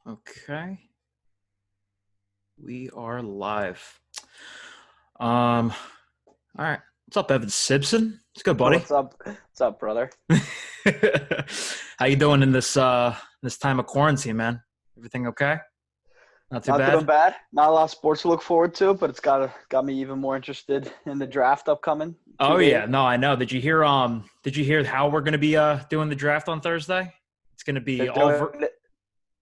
Okay. We are live. All right. What's up, Evan Simpson? It's good, buddy. What's up? What's up, brother? How you doing in this time of quarantine, man? Everything okay? Not too Not doing bad? bad. Not a lot of sports to look forward to, but it's got me even more interested in the draft upcoming Oh 2 days. yeah, no, I know. Did you hear how we're gonna be doing the draft on Thursday? It's gonna They're be doing it.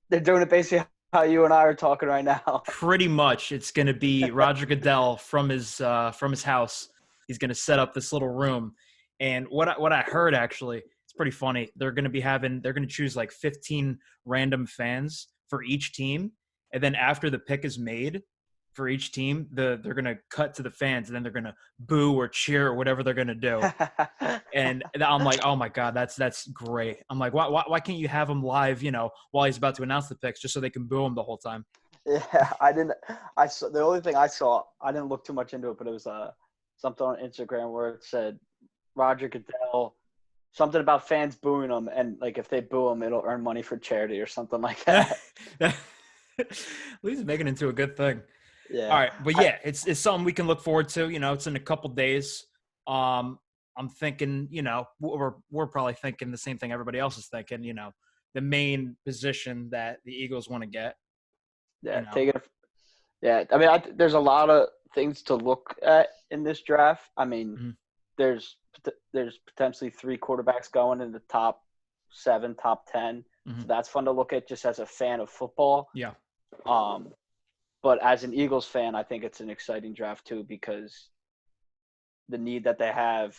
They're doing it basically how you and I are talking right now. pretty much. It's gonna be Roger Goodell from his house. He's gonna set up this little room, and what I heard actually, it's pretty funny. They're gonna choose like 15 random fans for each team, and then after the pick is made for each team, they're gonna cut to the fans, and then they're gonna boo or cheer or whatever they're gonna do. And I'm like, oh my god, that's great. I'm like, why can't you have him live? While he's about to announce the picks, just so they can boo him the whole time. Yeah, I didn't. I saw the only thing I saw. I didn't look too much into it, but it was something on Instagram where it said Roger Goodell, something about fans booing him, and like if they boo him, it'll earn money for charity or something like that. At least making it into a good thing. All Yeah. right, but yeah, it's something we can look forward to. It's in a couple days. I'm thinking, we're probably thinking the same thing everybody else is thinking. The main position that the Eagles want to get. Yeah, take it. Yeah, I mean, there's a lot of things to look at in this draft. I mean, Mhm. there's there's potentially three quarterbacks going in the top 7, top 10. So Mhm. that's fun to look at just as a fan of football. Yeah. Um, but as an Eagles fan, I think it's an exciting draft too because the need that they have,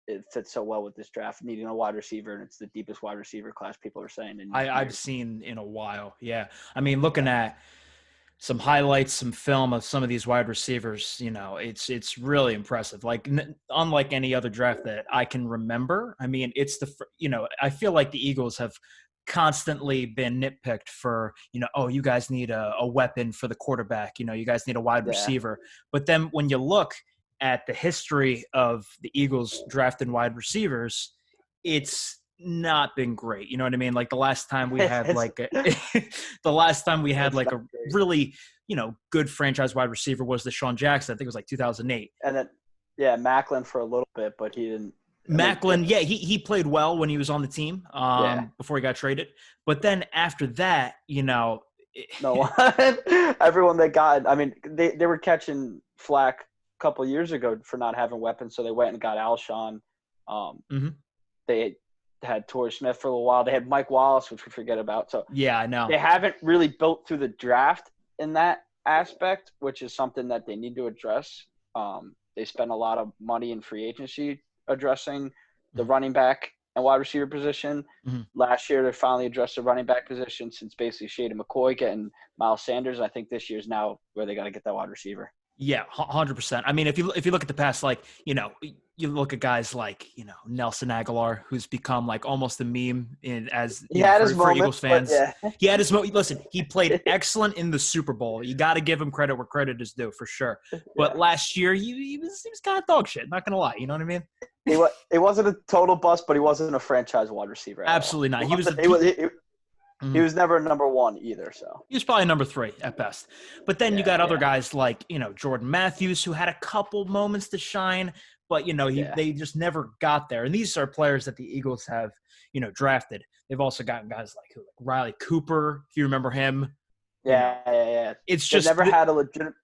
it fits so well with this draft, needing a wide receiver, and it's the deepest wide receiver class people are saying in I've years. seen in a while. Yeah. I mean, looking at some highlights, some film of some of these wide receivers, it's really impressive. Like unlike any other draft that I can remember. I mean, I feel like the Eagles have constantly been nitpicked for, oh, you guys need a weapon for the quarterback. You guys need a wide Yeah. receiver. But then when you look at the history of the Eagles drafting wide receivers, it's not been great. You know what I mean? Like the last time we had it's the last time we had it's like not a great. really, good franchise wide receiver was the Deshaun Jackson. I think it was like 2008. And then, yeah, Macklin for a little bit, but he didn't. I mean, Macklin, yeah, he played well when he was on the team yeah, before he got traded. But then after that, no one. Everyone that got, I mean, they were catching flack a couple years ago for not having weapons, so they went and got Alshon. Mhm. They had Torrey Smith for a little while. They had Mike Wallace, which we forget about. So Yeah, I know. they haven't really built through the draft in that aspect, which is something that they need to address. They spend a lot of money in free agency addressing the Mhm. running back and wide receiver position. Mhm. Last year, they finally addressed the running back position since basically Shady McCoy getting Miles Sanders. I think this year's now where they got to get that wide receiver. Yeah, 100%. I mean, if you look at the past, like you look at guys like Nelson Aguilar, who's become like almost a meme as He had his for Eagles moments, but fans. yeah, He had his listen. He played excellent in the Super Bowl. You got to give him credit where credit is due, for sure. But yeah. last year, he was kind of dog shit. Not gonna lie, you know what I mean? It wasn't a total bust, but he wasn't a franchise wide receiver at all. Absolutely not. He He was wasn't. a, He he, was. He mhm. was never number one either. So He was probably number 3 at best. But then you yeah, got other yeah, guys like, Jordan Matthews, who had a couple moments to shine, but, yeah. they just never got there. And these are players that the Eagles have, drafted. They've also gotten guys like Riley Cooper, if you remember him. You know, Yeah, yeah, yeah. it's They've just, never had a legit.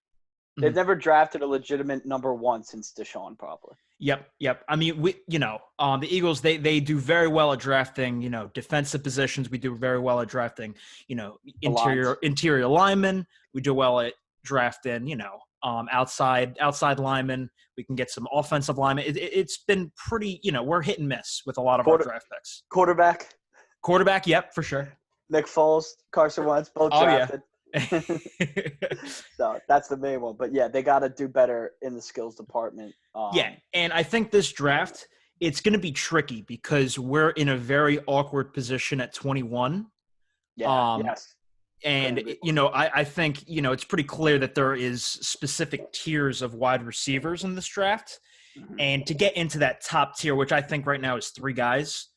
They've mhm. never drafted a legitimate number one since Deshaun, probably. Yep. I mean, the Eagles, they do very well at drafting, defensive positions. We do very well at drafting, The interior lines. interior linemen. We do well at drafting, outside linemen. We can get some offensive linemen. It's been pretty, we're hit and miss with a lot of our Quarter draft picks. quarterback. Quarterback, yep, for sure. Nick Foles, Carson Wentz, both Oh yeah. drafted. So that's the main one. But yeah, they got to do better in the skills department. Yeah, and I think this draft, it's going to be tricky because we're in a very awkward position at 21. Yeah. Um, Yes. and Couldn't agree I think it's pretty clear that there is specific tiers of wide receivers in this draft, more. and to get into that top tier, which I think right now is 3 guys.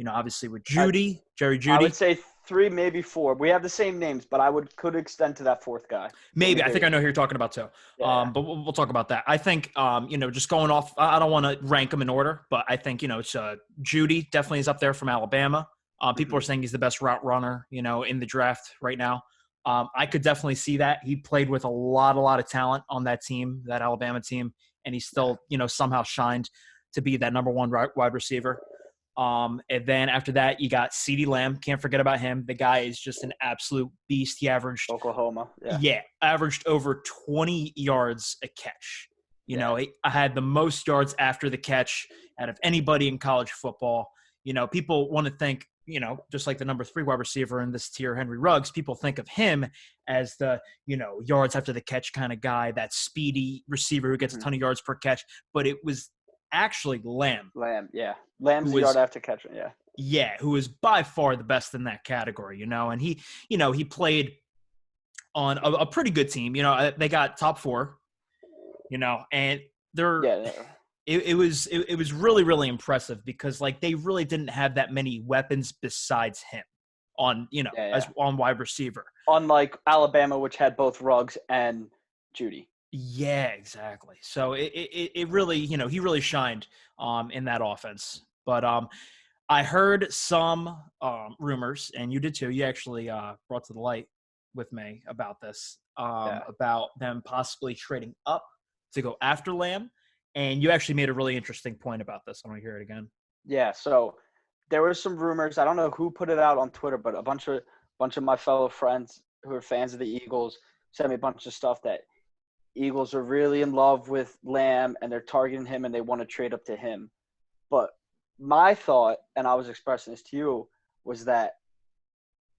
Obviously with I, Jerry I would Judy. say 3, maybe 4. We have the same names, but I could extend to that 4th guy. Maybe. I think I know who you're talking about too. Yeah. But we'll talk about that. I think, just going off, I don't want to rank them in order, but I think, it's Judy definitely is up there from Alabama. People are saying he's the best route runner, in the draft right now. I could definitely see that. He played with a lot of talent on that team, that Alabama team, and he still, somehow shined to be that number 1 wide receiver. And then after that, you got CeeDee Lamb. Can't forget about him. The guy is just an absolute beast. He averaged Oklahoma. Averaged over 20 yards a catch. I had the most yards after the catch out of anybody in college football. People want to think, just like the number 3 wide receiver in this tier, Henry Ruggs, people think of him as the, yards after the catch kind of guy, that speedy receiver who gets a ton of yards per catch. But it was actually Lamb. Lamb's the yard after catch. Yeah, who was by far the best in that category, and he played on a pretty good team. They got top 4, and they're it was really, really impressive because they really didn't have that many weapons besides him on, as on wide receiver. Unlike Alabama, which had both Ruggs and Judy. Yeah, exactly. So it really, he really shined in that offense. But I heard some rumors, and you did too. You actually brought to the light with me about this, about them possibly trading up to go after Lamb. And you actually made a really interesting point about this. I want to hear it again. Yeah, so there were some rumors. I don't know who put it out on Twitter, but a bunch of my fellow friends who are fans of the Eagles sent me a bunch of stuff that Eagles are really in love with Lamb and they're targeting him and they want to trade up to him. But my thought, and I was expressing this to you, was that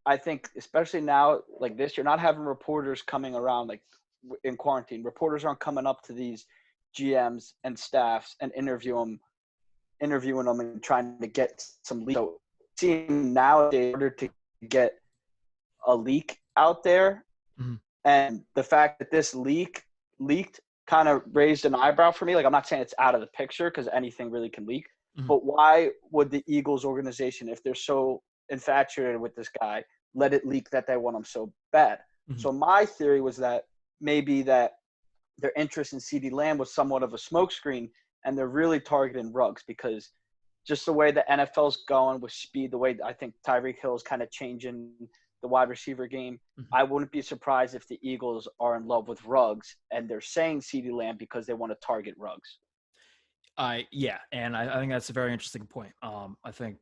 I think especially now, like this, you're not having reporters coming around like in quarantine. Reporters aren't coming up to these GMs and staffs and interviewing them and trying to get some leak. So seeing nowadays in order to get a leak out there, and the fact that this leaked kind of raised an eyebrow for me. Like, I'm not saying it's out of the picture because anything really can leak, but why would the Eagles organization, if they're so infatuated with this guy, let it leak that they want him so bad? So my theory was that maybe that their interest in CeeDee Lamb was somewhat of a smokescreen, and they're really targeting Ruggs because just the way the NFL's going with speed, the way I think Tyreek Hill is kind of changing the wide receiver game, I wouldn't be surprised if the Eagles are in love with Ruggs and they're saying CeeDee Lamb because they want to target Ruggs. Yeah, and I think that's a very interesting point. I think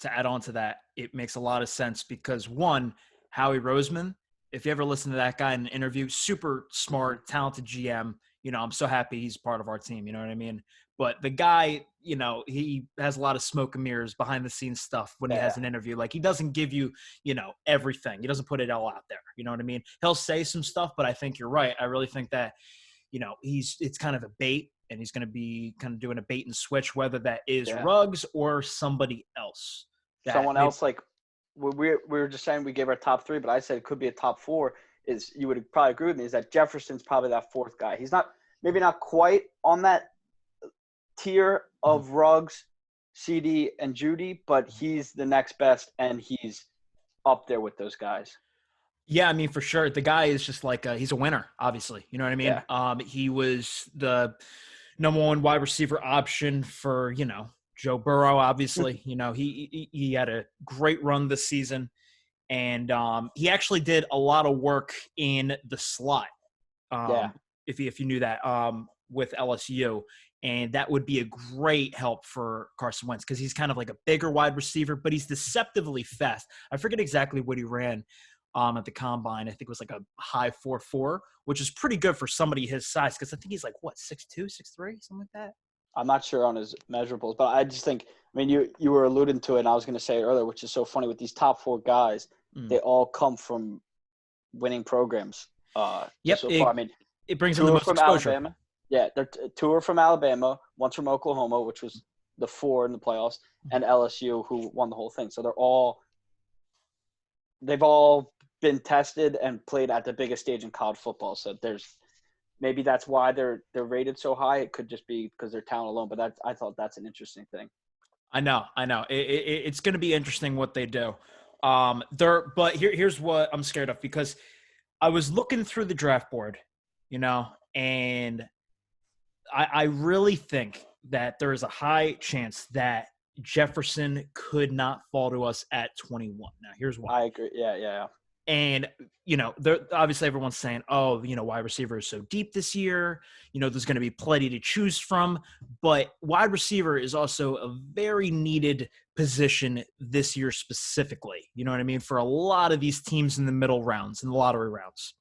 to add on to that, it makes a lot of sense because, one, Howie Roseman, if you ever listen to that guy in an interview, super smart, talented GM. I'm so happy he's part of our team. You know what I mean? But the guy, he has a lot of smoke and mirrors, behind the scenes stuff when he has an interview. Like, he doesn't give you, everything. He doesn't put it all out there. You know what I mean? He'll say some stuff, but I think you're right. I really think that, it's kind of a bait, and he's going to be kind of doing a bait and switch, whether that is Ruggs or somebody else. Someone else, like we were just saying we gave our top 3, but I said it could be a top 4. Is you would probably agree with me, is that Jefferson's probably that 4th guy. He's maybe not quite on that tier of Ruggs, CD, and Judy, but he's the next best, and he's up there with those guys. Yeah, I mean, for sure. The guy is just like he's a winner, obviously. You know what I mean? Yeah. He was the number 1 wide receiver option for, Joe Burrow, obviously. He had a great run this season. And he actually did a lot of work in the slot, if you knew that, with LSU. And that would be a great help for Carson Wentz because he's kind of like a bigger wide receiver, but he's deceptively fast. I forget exactly what he ran at the combine. I think it was like a high 4.4, which is pretty good for somebody his size because I think he's like, 6'2", 6'3", something like that. I'm not sure on his measurables, but I just think, you were alluding to it, and I was going to say earlier, which is so funny with these top 4 guys, they all come from winning programs. Yep, so far. It brings them the most exposure. Alabama. Yeah, they're 2 are from Alabama, 1's from Oklahoma, which was the 4 in the playoffs, and LSU, who won the whole thing. So they've all been tested and played at the biggest stage in college football. So maybe that's why they're rated so high. It could just be because they're talent alone, but I thought that's an interesting thing. I know. It's going to be interesting what they do. Here's what I'm scared of, because I was looking through the draft board, and I really think that there is a high chance that Jefferson could not fall to us at 21. Now, here's why. I agree. Yeah. And, obviously everyone's saying, oh, wide receiver is so deep this year. There's going to be plenty to choose from. But wide receiver is also a very needed position this year specifically. You know what I mean? For a lot of these teams in the middle rounds, in the lottery rounds,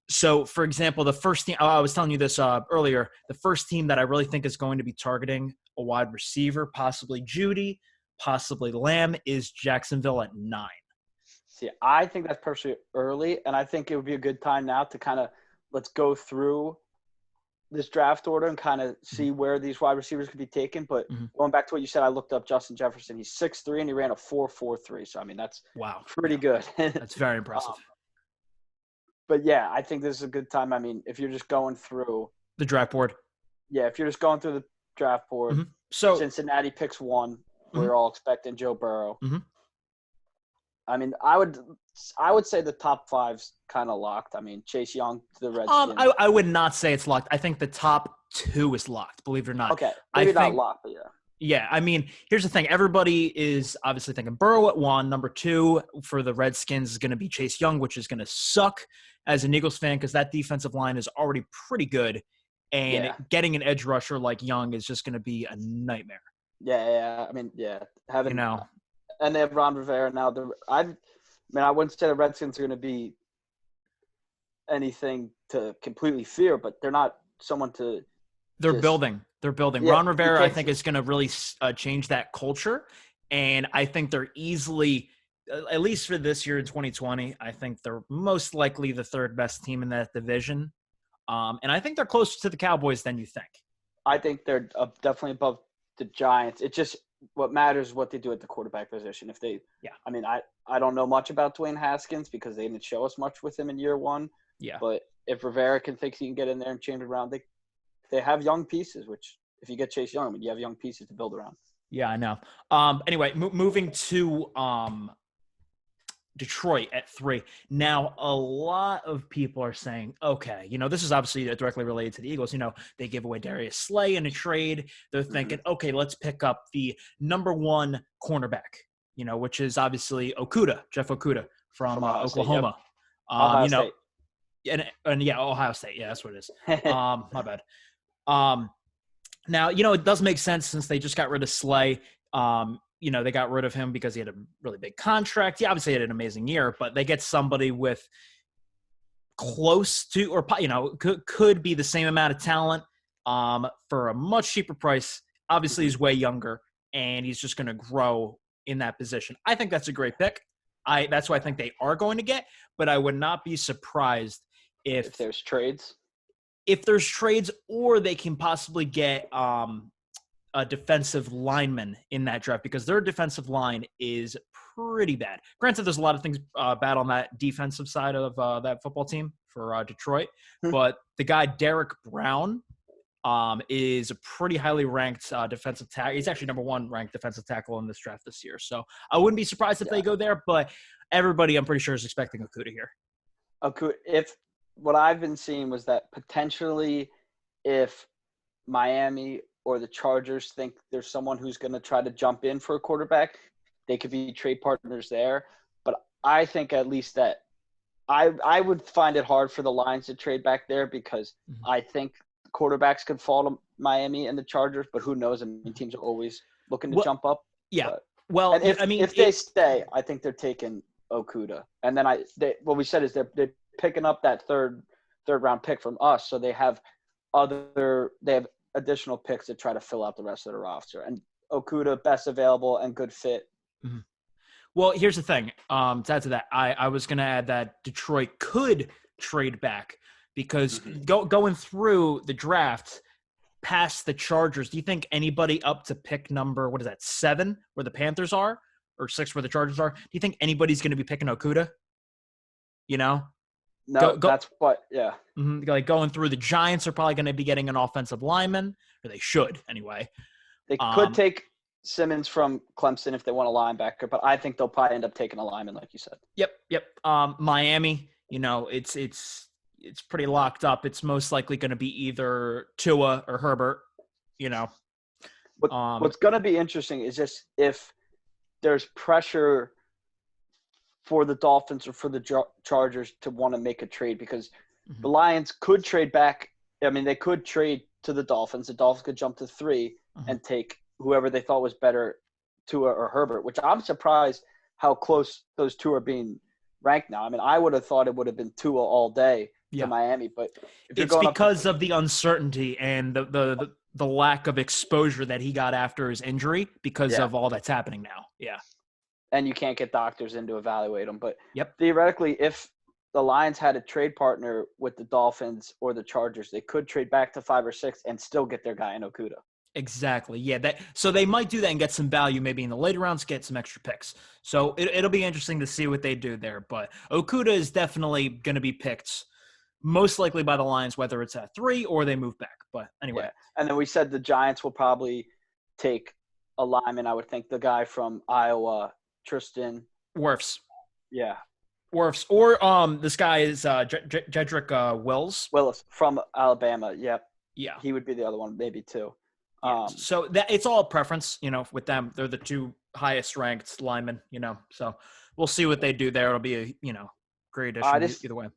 So, for example, the first team, I was telling you this earlier, the first team that I really think is going to be targeting a wide receiver, possibly Judy, possibly Lamb, is Jacksonville at 9. See, I think that's personally early, and I think it would be a good time now to kind of let's go through this draft order and kind of see where these wide receivers could be taken. But going back to what you said, I looked up Justin Jefferson. He's 6'3", and he ran a 4.43. So, I mean, that's pretty good. That's very impressive. But, yeah, I think this is a good time. I mean, if you're just going through the draft board. Yeah, if you're just going through the draft board, so Cincinnati picks 1. We're all expecting Joe Burrow. I mean, I would say the top 5's kind of locked. I mean, Chase Young to the Redskins. I would not say it's locked. I think the top 2 is locked, believe it or not. Okay, maybe not locked, but yeah. Yeah, I mean, here's the thing. Everybody is obviously thinking Burrow at 1. Number 2 for the Redskins is going to be Chase Young, which is going to suck as an Eagles fan because that defensive line is already pretty good. And getting an edge rusher like Young is just going to be a nightmare. Yeah. I mean, and they have Ron Rivera now. I wouldn't say the Redskins are going to be anything to completely fear, but they're not someone to. They're building. Yeah, Ron Rivera, I think, is going to really change that culture, and I think they're easily, at least for this year in 2020, I think they're most likely the 3rd best team in that division, and I think they're closer to the Cowboys than you think. I think they're definitely above the Giants. It just what matters is what they do at the quarterback position. If they, I mean, I don't know much about Dwayne Haskins because they didn't show us much with him in year 1. Yeah. But if Rivera thinks he can get in there and change it around, they have young pieces. Which if you get Chase Young, I mean, you have young pieces to build around. Yeah, I know. Anyway, moving to Detroit at 3. Now, a lot of people are saying, okay, this is obviously directly related to the Eagles. They give away Darius Slay in a trade. They're thinking, okay, let's pick up the number 1 cornerback, which is obviously Jeff Okudah from Oklahoma. State, Ohio State. Ohio State. Yeah, that's what it is. My bad. Now, it does make sense since they just got rid of Slay. They got rid of him because he had a really big contract. He obviously had an amazing year, but they get somebody with close to or, could be the same amount of talent for a much cheaper price. Obviously, he's way younger, and he's just going to grow in that position. I think that's a great pick. That's what I think they are going to get, but I would not be surprised if there's trades. If there's trades, or they can possibly get a defensive lineman in that draft because their defensive line is pretty bad. Granted, there's a lot of things bad on that defensive side of that football team for Detroit, but the guy Derek Brown is a pretty highly ranked defensive tackle. He's actually number 1 ranked defensive tackle in this draft this year. So I wouldn't be surprised if they go there, but everybody, I'm pretty sure, is expecting Okudah here. If what I've been seeing was that potentially if Miami or the Chargers think there's someone who's going to try to jump in for a quarterback, they could be trade partners there. But I think at least that I would find it hard for the Lions to trade back there because I think quarterbacks could fall to Miami and the Chargers, but who knows? I mean, teams are always looking to jump up. Yeah. But, if they stay, I think they're taking Okudah. And then what we said is they're picking up that third round pick from us, so they have additional picks to try to fill out the rest of the roster. And Okudah, best available and good fit. Well, here's the thing. To add to that, I was going to add that Detroit could trade back because going through the draft past the Chargers, do you think anybody up to pick number, 7, where the Panthers are, or 6 where the Chargers are, do you think anybody's going to be picking Okudah? No, that's what, yeah. Like going through, the Giants are probably going to be getting an offensive lineman, or they should anyway. They could take Simmons from Clemson if they want a linebacker, but I think they'll probably end up taking a lineman, like you said. Yep. Miami, it's pretty locked up. It's most likely going to be either Tua or Herbert. You know, What's going to be interesting is just if there's pressure for the Dolphins or for the Chargers to want to make a trade, because the Lions could trade back. I mean, they could trade to the Dolphins. The Dolphins could jump to 3 and take whoever they thought was better, Tua or Herbert, which I'm surprised how close those two are being ranked now. I mean, I would have thought it would have been Tua all day to Miami, but if you're it's going because of the uncertainty and the lack of exposure that he got after his injury because of all that's happening now. Yeah. And you can't get doctors in to evaluate them. But theoretically, if the Lions had a trade partner with the Dolphins or the Chargers, they could trade back to 5 or 6 and still get their guy in Okuda. Exactly. Yeah. So they might do that and get some value maybe in the later rounds, get some extra picks. So it'll be interesting to see what they do there. But Okuda is definitely going to be picked most likely by the Lions, whether it's at 3 or they move back. But anyway. Yeah. And then we said the Giants will probably take a lineman. I would think the guy from Iowa, Tristan Wirfs. Yeah. Wirfs. Or this guy is Jedrick Wills from Alabama. Yep. Yeah. He would be the other one, maybe too. So that it's all preference, with them. They're the 2 highest ranked linemen, So we'll see what they do there. It'll be a, great addition either way.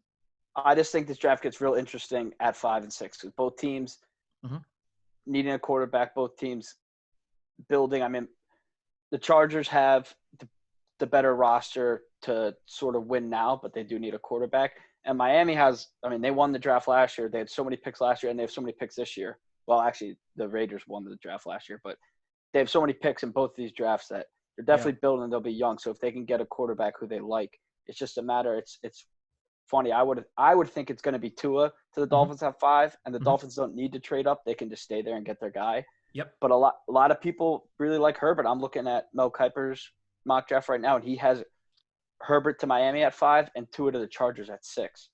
I just think this draft gets real interesting at 5 and 6 because both teams needing a quarterback, both teams building. I mean, the Chargers have the better roster to sort of win now, but they do need a quarterback. And Miami has, they won the draft last year. They had so many picks last year, and they have so many picks this year. Well, actually, the Raiders won the draft last year, but they have so many picks in both of these drafts that they're definitely building and they'll be young. So if they can get a quarterback who they like, it's just a matter. It's funny. I would think it's going to be Tua to the Dolphins at 5, and the Dolphins don't need to trade up. They can just stay there and get their guy. Yep. But a lot of people really like Herbert. I'm looking at Mel Kiper's mock draft right now, and he has Herbert to Miami at 5 and Tua to the Chargers at 6.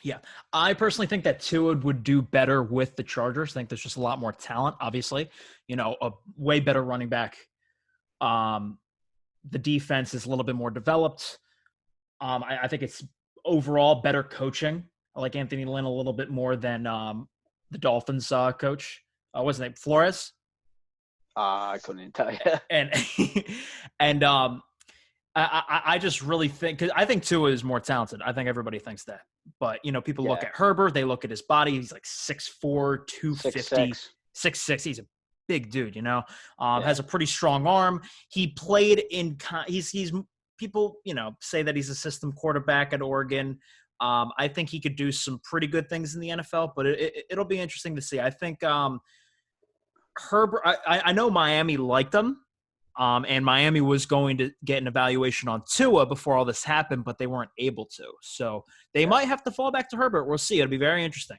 Yeah, I personally think that Tua would do better with the Chargers. I think there's just a lot more talent, obviously. A way better running back. The defense is a little bit more developed. I think it's overall better coaching. I like Anthony Lynn a little bit more than the Dolphins coach. Wasn't it Flores? I couldn't even tell you. And I just really think – because I think Tua is more talented. I think everybody thinks that. But, people look at Herbert. They look at his body. He's like 6'4", 250, 6'6". He's a big dude, has a pretty strong arm. He played in – he's people, say that he's a system quarterback at Oregon. I think he could do some pretty good things in the NFL, but it'll be interesting to see. I think Herbert – I know Miami liked him. And Miami was going to get an evaluation on Tua before all this happened, but they weren't able to. So they might have to fall back to Herbert. We'll see. It'll be very interesting.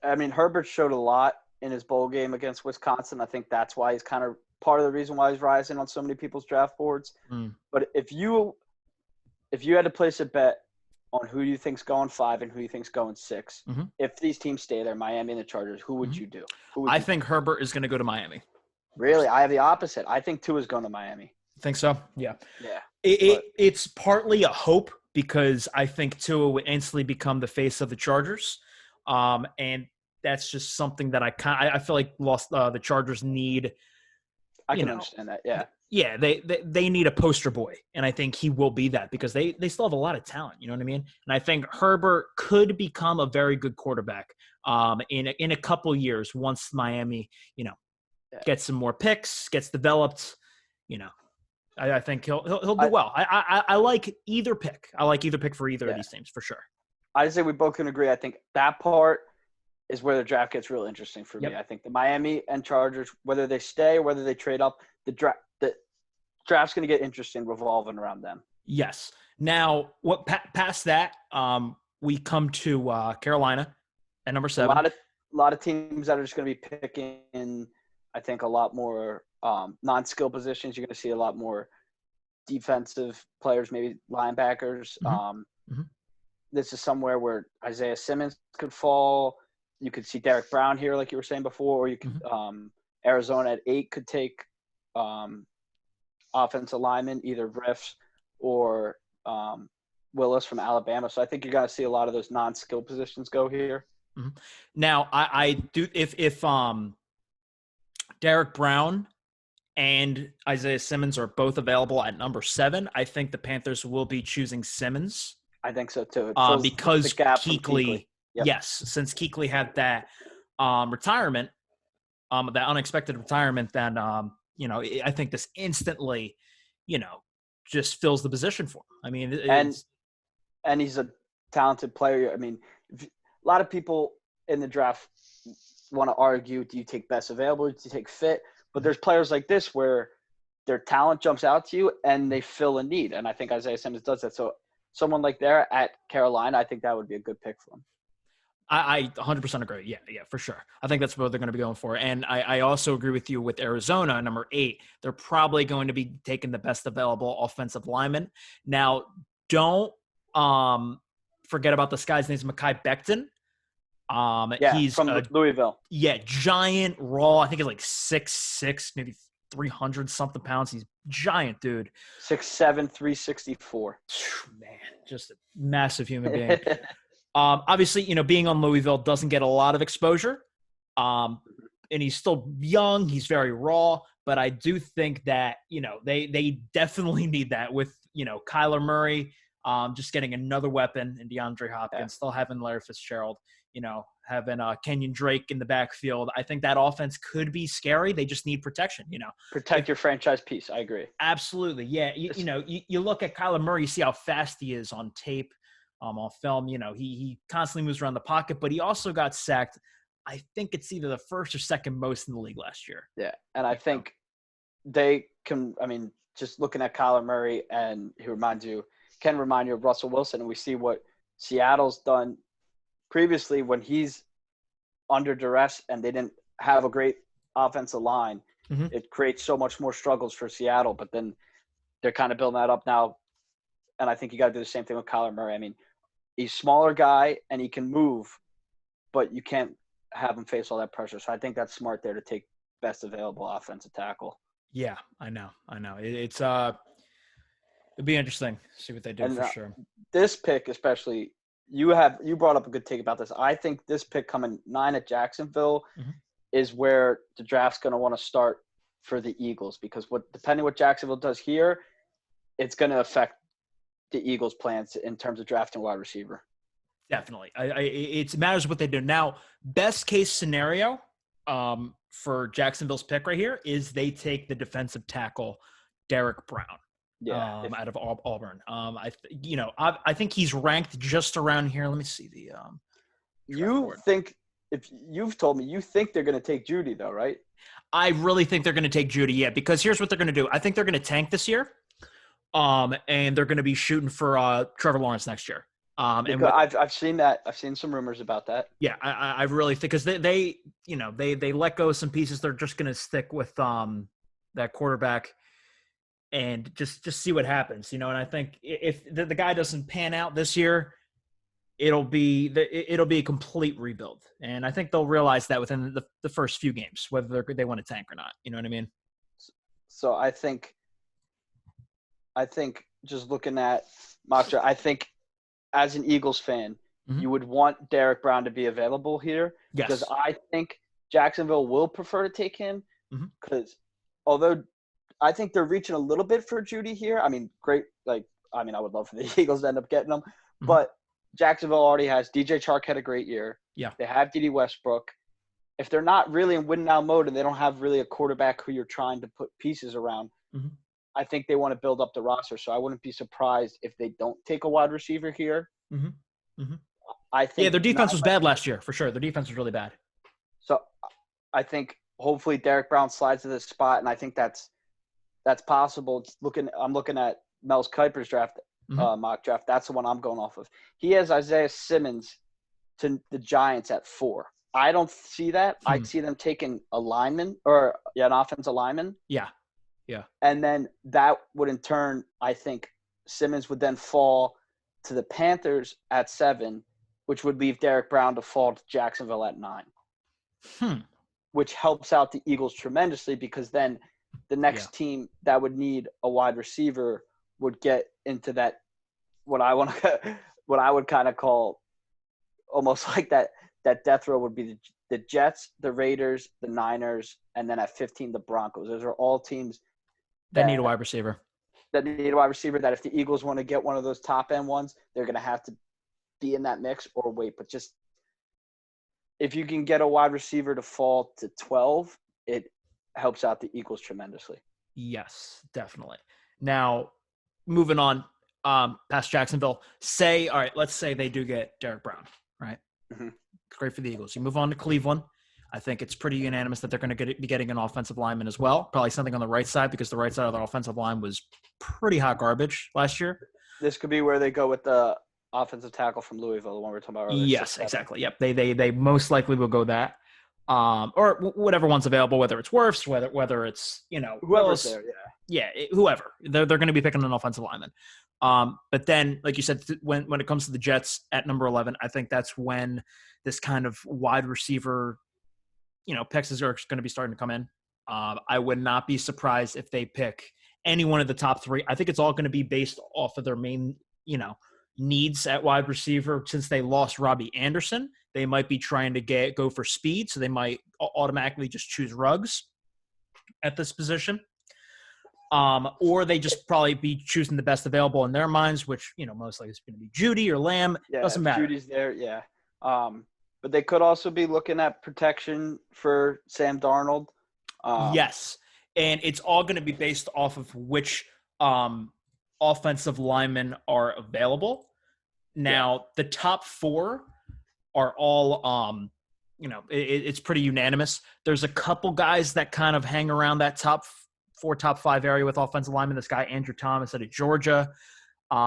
Herbert showed a lot in his bowl game against Wisconsin. I think that's why he's kind of part of the reason why he's rising on so many people's draft boards. But if you had to place a bet on who you think's going 5 and who you think's going 6, if these teams stay there, Miami and the Chargers, who would you do? I think Herbert is going to go to Miami. Really? I have the opposite. I think Tua's going to Miami. Think so? Yeah. Yeah. It's partly a hope because I think Tua would instantly become the face of the Chargers. And that's just something that I feel like the Chargers need. I can understand that. Yeah. Yeah, they need a poster boy, and I think he will be that because they still have a lot of talent. You know what I mean? And I think Herbert could become a very good quarterback in a couple years once Miami, gets some more picks, gets developed. I think he'll do well. I like either pick. I like either pick for either of these teams for sure. I say we both can agree. I think that part is where the draft gets real interesting for me. I think the Miami and Chargers, whether they stay or whether they trade up, the draft's going to get interesting revolving around them. Yes. Now, past that, we come to Carolina at number 7. A lot of teams that are just going to be picking, I think, a lot more non-skill positions. You're going to see a lot more defensive players, maybe linebackers. This is somewhere where Isaiah Simmons could fall. You could see Derek Brown here, like you were saying before, or you could Arizona at 8 could take offensive linemen, either Riffs or Willis from Alabama. So I think you're going to see a lot of those non-skill positions go here. Mm-hmm. Now, I do if Derek Brown and Isaiah Simmons are both available at number 7, I think the Panthers will be choosing Simmons. I think so too. It fills Because the gap from Kuechly, Yep. yes, since Kuechly had that retirement, that unexpected retirement, then I think this instantly, just fills the position for him. I mean, and he's a talented player. I mean, a lot of people in the draft want to argue: do you take best available? Do you take fit? But there's players like this where their talent jumps out to you and they fill a need. And I think Isaiah Simmons does that. So someone like there at Carolina, I think that would be a good pick for him. I 100% agree. Yeah, for sure. I think that's what they're going to be going for. And I also agree with you with Arizona, number 8. They're probably going to be taking the best available offensive lineman. Now, don't forget about this guy's name is Mekhi Becton. He's from Louisville. Yeah, giant, raw. I think he's like 6'6", maybe 300 something pounds. He's giant, dude. 6'7", 364. Man, just a massive human being. Obviously, being on Louisville doesn't get a lot of exposure. And he's still young. He's very raw. But I do think that, they definitely need that with, Kyler Murray just getting another weapon in DeAndre Hopkins, still having Larry Fitzgerald, having Kenyon Drake in the backfield. I think that offense could be scary. They just need protection, Protect your franchise piece. I agree. Absolutely. Yeah. You look at Kyler Murray, you see how fast he is on tape. On film, he constantly moves around the pocket, but he also got sacked. I think it's either the first or second most in the league last year. Yeah, and I think they can. I mean, just looking at Kyler Murray, and he can remind you of Russell Wilson, and we see what Seattle's done previously when he's under duress and they didn't have a great offensive line. Mm-hmm. It creates so much more struggles for Seattle, but then they're kind of building that up now. And I think you got to do the same thing with Kyler Murray. I mean, he's a smaller guy and he can move, but you can't have him face all that pressure. So I think that's smart there to take best available offensive tackle. Yeah, I know. It's it'll be interesting to see what they do for sure. This pick, especially, you brought up a good take about this. I think this pick coming 9 at Jacksonville is where the draft's going to want to start for the Eagles, because depending what Jacksonville does here, it's going to affect the Eagles' plans in terms of drafting wide receiver. Definitely. It matters what they do. Now, best case scenario for Jacksonville's pick right here is they take the defensive tackle, Derek Brown, out of Auburn. I think he's ranked just around here. Let me see the if you've told me you think they're going to take Judy, though, right? I really think they're going to take Judy, yeah, because here's what they're going to do. I think they're going to tank this year. And they're going to be shooting for Trevor Lawrence next year. I've seen that. I've seen some rumors about that. Yeah, I really think because they let go of some pieces. They're just going to stick with that quarterback and just see what happens. And I think if the guy doesn't pan out this year, it'll be a complete rebuild. And I think they'll realize that within the first few games, whether they want to tank or not. You know what I mean? So I think just looking at mock draft, I think as an Eagles fan, you would want Derek Brown to be available here because I think Jacksonville will prefer to take him because although I think they're reaching a little bit for Judy here. I mean, great. I would love for the Eagles to end up getting him, but Jacksonville already has DJ Chark had a great year. Yeah. They have D.D. Westbrook. If they're not really in win now mode and they don't have really a quarterback who you're trying to put pieces around, I think they want to build up the roster, so I wouldn't be surprised if they don't take a wide receiver here. I think their defense was bad last year for sure. Their defense was really bad. So I think hopefully Derek Brown slides to this spot, and I think that's possible. I'm looking at Mel Kiper's draft mock draft. That's the one I'm going off of. He has Isaiah Simmons to the Giants at 4. I don't see that. I see them taking a lineman or an offensive lineman. Yeah. And then that would in turn, I think Simmons would then fall to the Panthers at 7, which would leave Derek Brown to fall to Jacksonville at 9. Which helps out the Eagles tremendously because then the next team that would need a wide receiver would get into that what I would kind of call almost like that death row would be the Jets, the Raiders, the Niners, and then at 15 the Broncos. Those are all teams They need a wide receiver. That need a wide receiver. That if the Eagles want to get one of those top end ones, they're going to have to be in that mix or wait. But just if you can get a wide receiver to fall to 12, it helps out the Eagles tremendously. Yes, definitely. Now, moving on past Jacksonville, let's say they do get Derek Brown, right? Mm-hmm. Great for the Eagles. You move on to Cleveland. I think it's pretty unanimous that they're going to be getting an offensive lineman as well. Probably something on the right side because the right side of the offensive line was pretty hot garbage last year. This could be where they go with the offensive tackle from Louisville, the one we were talking about earlier. Yes, exactly. Yep. They most likely will go that. Or whatever one's available, whether it's Wirfs, whether it's, whoever's there, whoever. They're going to be picking an offensive lineman. But then, like you said, when it comes to the Jets at number 11, I think that's when this kind of wide receiver, picks are going to be starting to come in. I would not be surprised if they pick any one of the top three. I think it's all going to be based off of their main, needs at wide receiver. Since they lost Robbie Anderson, they might be trying to go for speed, so they might automatically just choose Ruggs at this position. Or they just probably be choosing the best available in their minds, which, most likely is going to be Judy or Lamb. Yeah, doesn't matter. Judy's there, yeah. But they could also be looking at protection for Sam Darnold. Yes, and it's all going to be based off of which offensive linemen are available. Now, the top four are all, it's pretty unanimous. There's a couple guys that kind of hang around that top 4, top 5 area with offensive linemen. This guy, Andrew Thomas out of Georgia.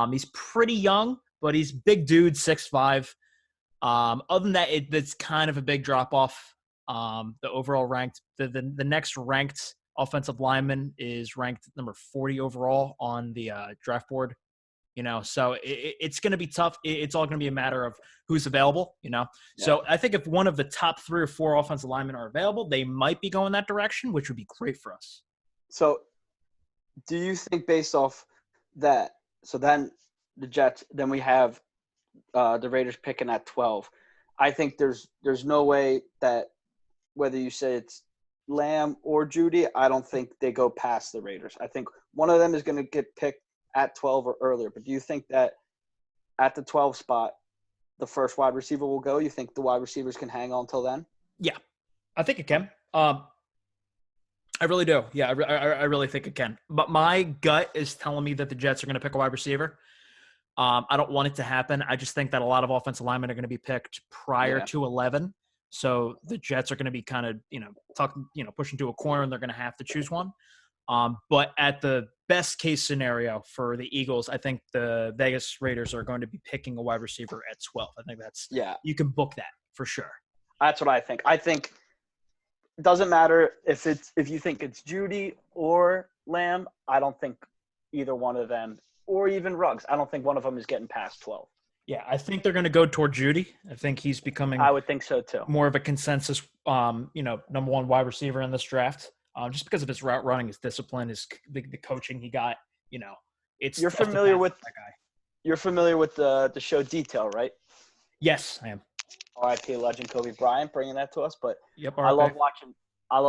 He's pretty young, but he's big dude, 6'5". Other than that, it's kind of a big drop off. The overall ranked, the next ranked offensive lineman is ranked number 40 overall on the draft board. So it's going to be tough. It's all going to be a matter of who's available. Yeah. So I think if one of the top 3 or 4 offensive linemen are available, they might be going that direction, which would be great for us. So, do you think based off that? So then the Jets, then we have the Raiders picking at 12. I think there's no way that whether you say it's Lamb or Judy, I don't think they go past the Raiders. I think one of them is going to get picked at 12 or earlier. But do you think that at the 12 spot, the first wide receiver will go? You think the wide receivers can hang on till then? Yeah, I think it can. I really do. Yeah, I really think it can. But my gut is telling me that the Jets are going to pick a wide receiver. I don't want it to happen. I just think that a lot of offensive linemen are going to be picked prior to 11. So the Jets are going to be kind of pushing to a corner, and they're going to have to choose one. But at the best case scenario for the Eagles, I think the Vegas Raiders are going to be picking a wide receiver at 12. I think you can book that for sure. That's what I think. I think it doesn't matter if you think it's Judy or Lamb. I don't think either one of them, or even Ruggs, I don't think one of them is getting past 12. Yeah, I think they're going to go toward Judy. I think he's becoming. I would think so too. More of a consensus, number 1 wide receiver in this draft, just because of his route running, his discipline, the coaching he got. It's. You're familiar with that guy. You're familiar with the show Detail, right? Yes, I am. R.I.P. legend Kobe Bryant bringing that to us, but yep, I love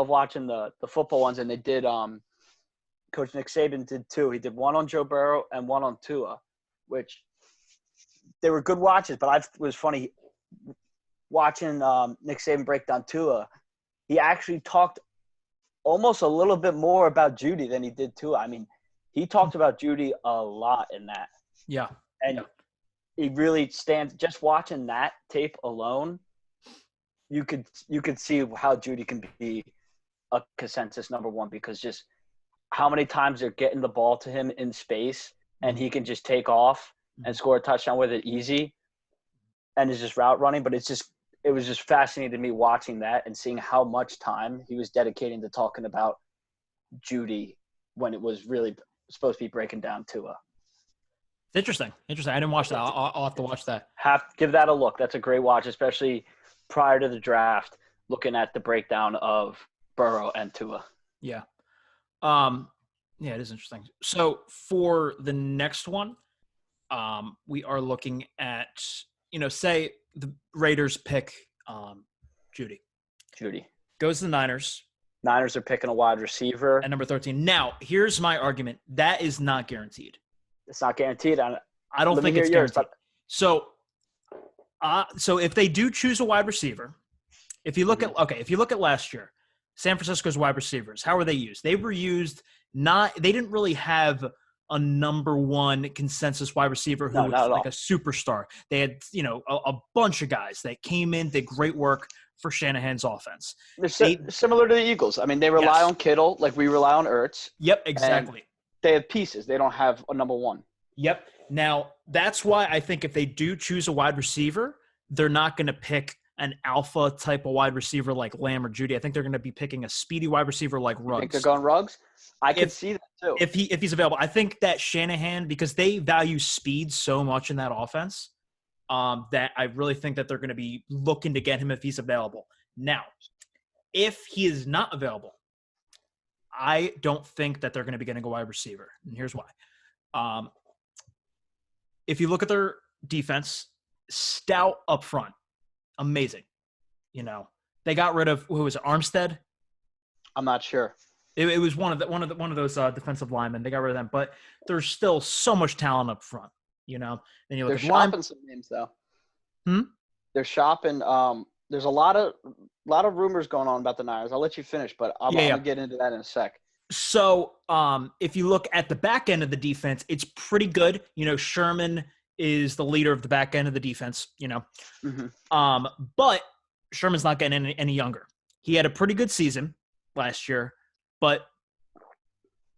watching the football ones, and they did. Coach Nick Saban did 2. He did one on Joe Burrow and one on Tua, which they were good watches. But it was funny watching Nick Saban break down Tua. He actually talked almost a little bit more about Judy than he did Tua. I mean, he talked about Judy a lot in that. Yeah, and he really stands. Just watching that tape alone, you could see how Judy can be a consensus number 1, because just how many times they're getting the ball to him in space and he can just take off and score a touchdown with it easy, and is just route running. But it was just fascinating to me watching that and seeing how much time he was dedicating to talking about Judy when it was really supposed to be breaking down Tua. It's interesting. I didn't watch that. I'll have to watch that. Give that a look. That's a great watch, especially prior to the draft, looking at the breakdown of Burrow and Tua. Yeah. Um, yeah, it is interesting. So for the next one, we are looking at, say the Raiders pick Judy. Judy. Goes to the Niners Niners are picking a wide receiver. at number 13. Now, here's my argument. That is not guaranteed. It's not guaranteed. I don't Let me think hear it's yours. guaranteed. So if they do choose a wide receiver, if you look at last year, San Francisco's wide receivers, how were they used? They were used they didn't really have a number one consensus wide receiver who was like a superstar. They had, a bunch of guys that came in, did great work for Shanahan's offense. They're similar to the Eagles. I mean, they rely on Kittle like we rely on Ertz. Yep, exactly. They have pieces. They don't have a number one. Yep. Now, that's why I think if they do choose a wide receiver, they're not going to pick an alpha type of wide receiver like Lamb or Judy. I think they're going to be picking a speedy wide receiver like Ruggs. You think they're going Ruggs? I could see that too. If he's available. I think that Shanahan, because they value speed so much in that offense, that I really think that they're going to be looking to get him if he's available. Now, if he is not available, I don't think that they're going to be getting a wide receiver. And here's why. If you look at their defense, stout up front, amazing. They got rid of, who was it, Armstead? I'm not sure. It was one of those defensive linemen. They got rid of them, but there's still so much talent up front. Then you look They're shopping some names though. They're shopping. There's a lot of rumors going on about the Niners. I'll let you finish, but I'm gonna get into that in a sec. So if you look at the back end of the defense, it's pretty good. Sherman is the leader of the back end of the defense. But Sherman's not getting any younger. He had a pretty good season last year, but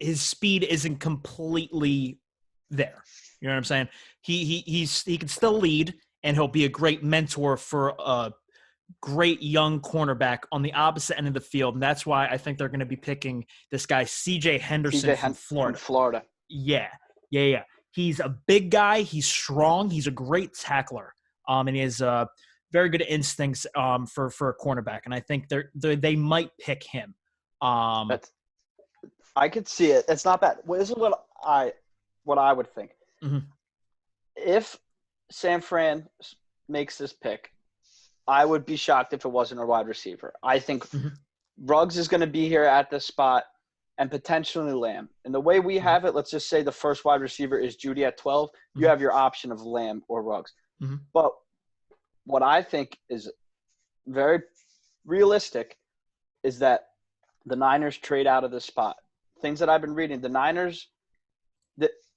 his speed isn't completely there. You know what I'm saying? He can still lead, and he'll be a great mentor for a great young cornerback on the opposite end of the field. And that's why I think they're going to be picking this guy, C.J. Henderson from Florida. From Florida. Yeah. He's a big guy. He's strong. He's a great tackler. And he has very good instincts for a cornerback. And I think they might pick him. I could see it. It's not bad. This is what I would think. Mm-hmm. If San Fran makes this pick, I would be shocked if it wasn't a wide receiver. I think Ruggs is going to be here at this spot, and potentially Lamb. And the way we have it, let's just say the first wide receiver is Judy at 12. You have your option of Lamb or Ruggs. But what I think is very realistic is that the Niners trade out of this spot. Things that I've been reading, the Niners,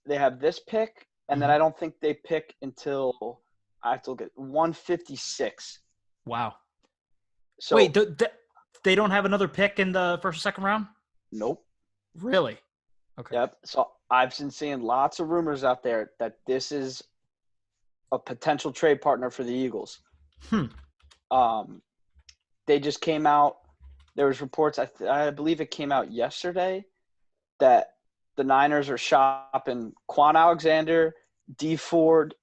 they have this pick, and then I don't think they pick until I have to look at 156. Wow. So wait, they don't have another pick in the first or second round? Nope. Really? Okay. Yep. So I've been seeing lots of rumors out there that this is a potential trade partner for the Eagles. They just came out. There was reports, I believe it came out yesterday, that the Niners are shopping Quan Alexander, D Ford,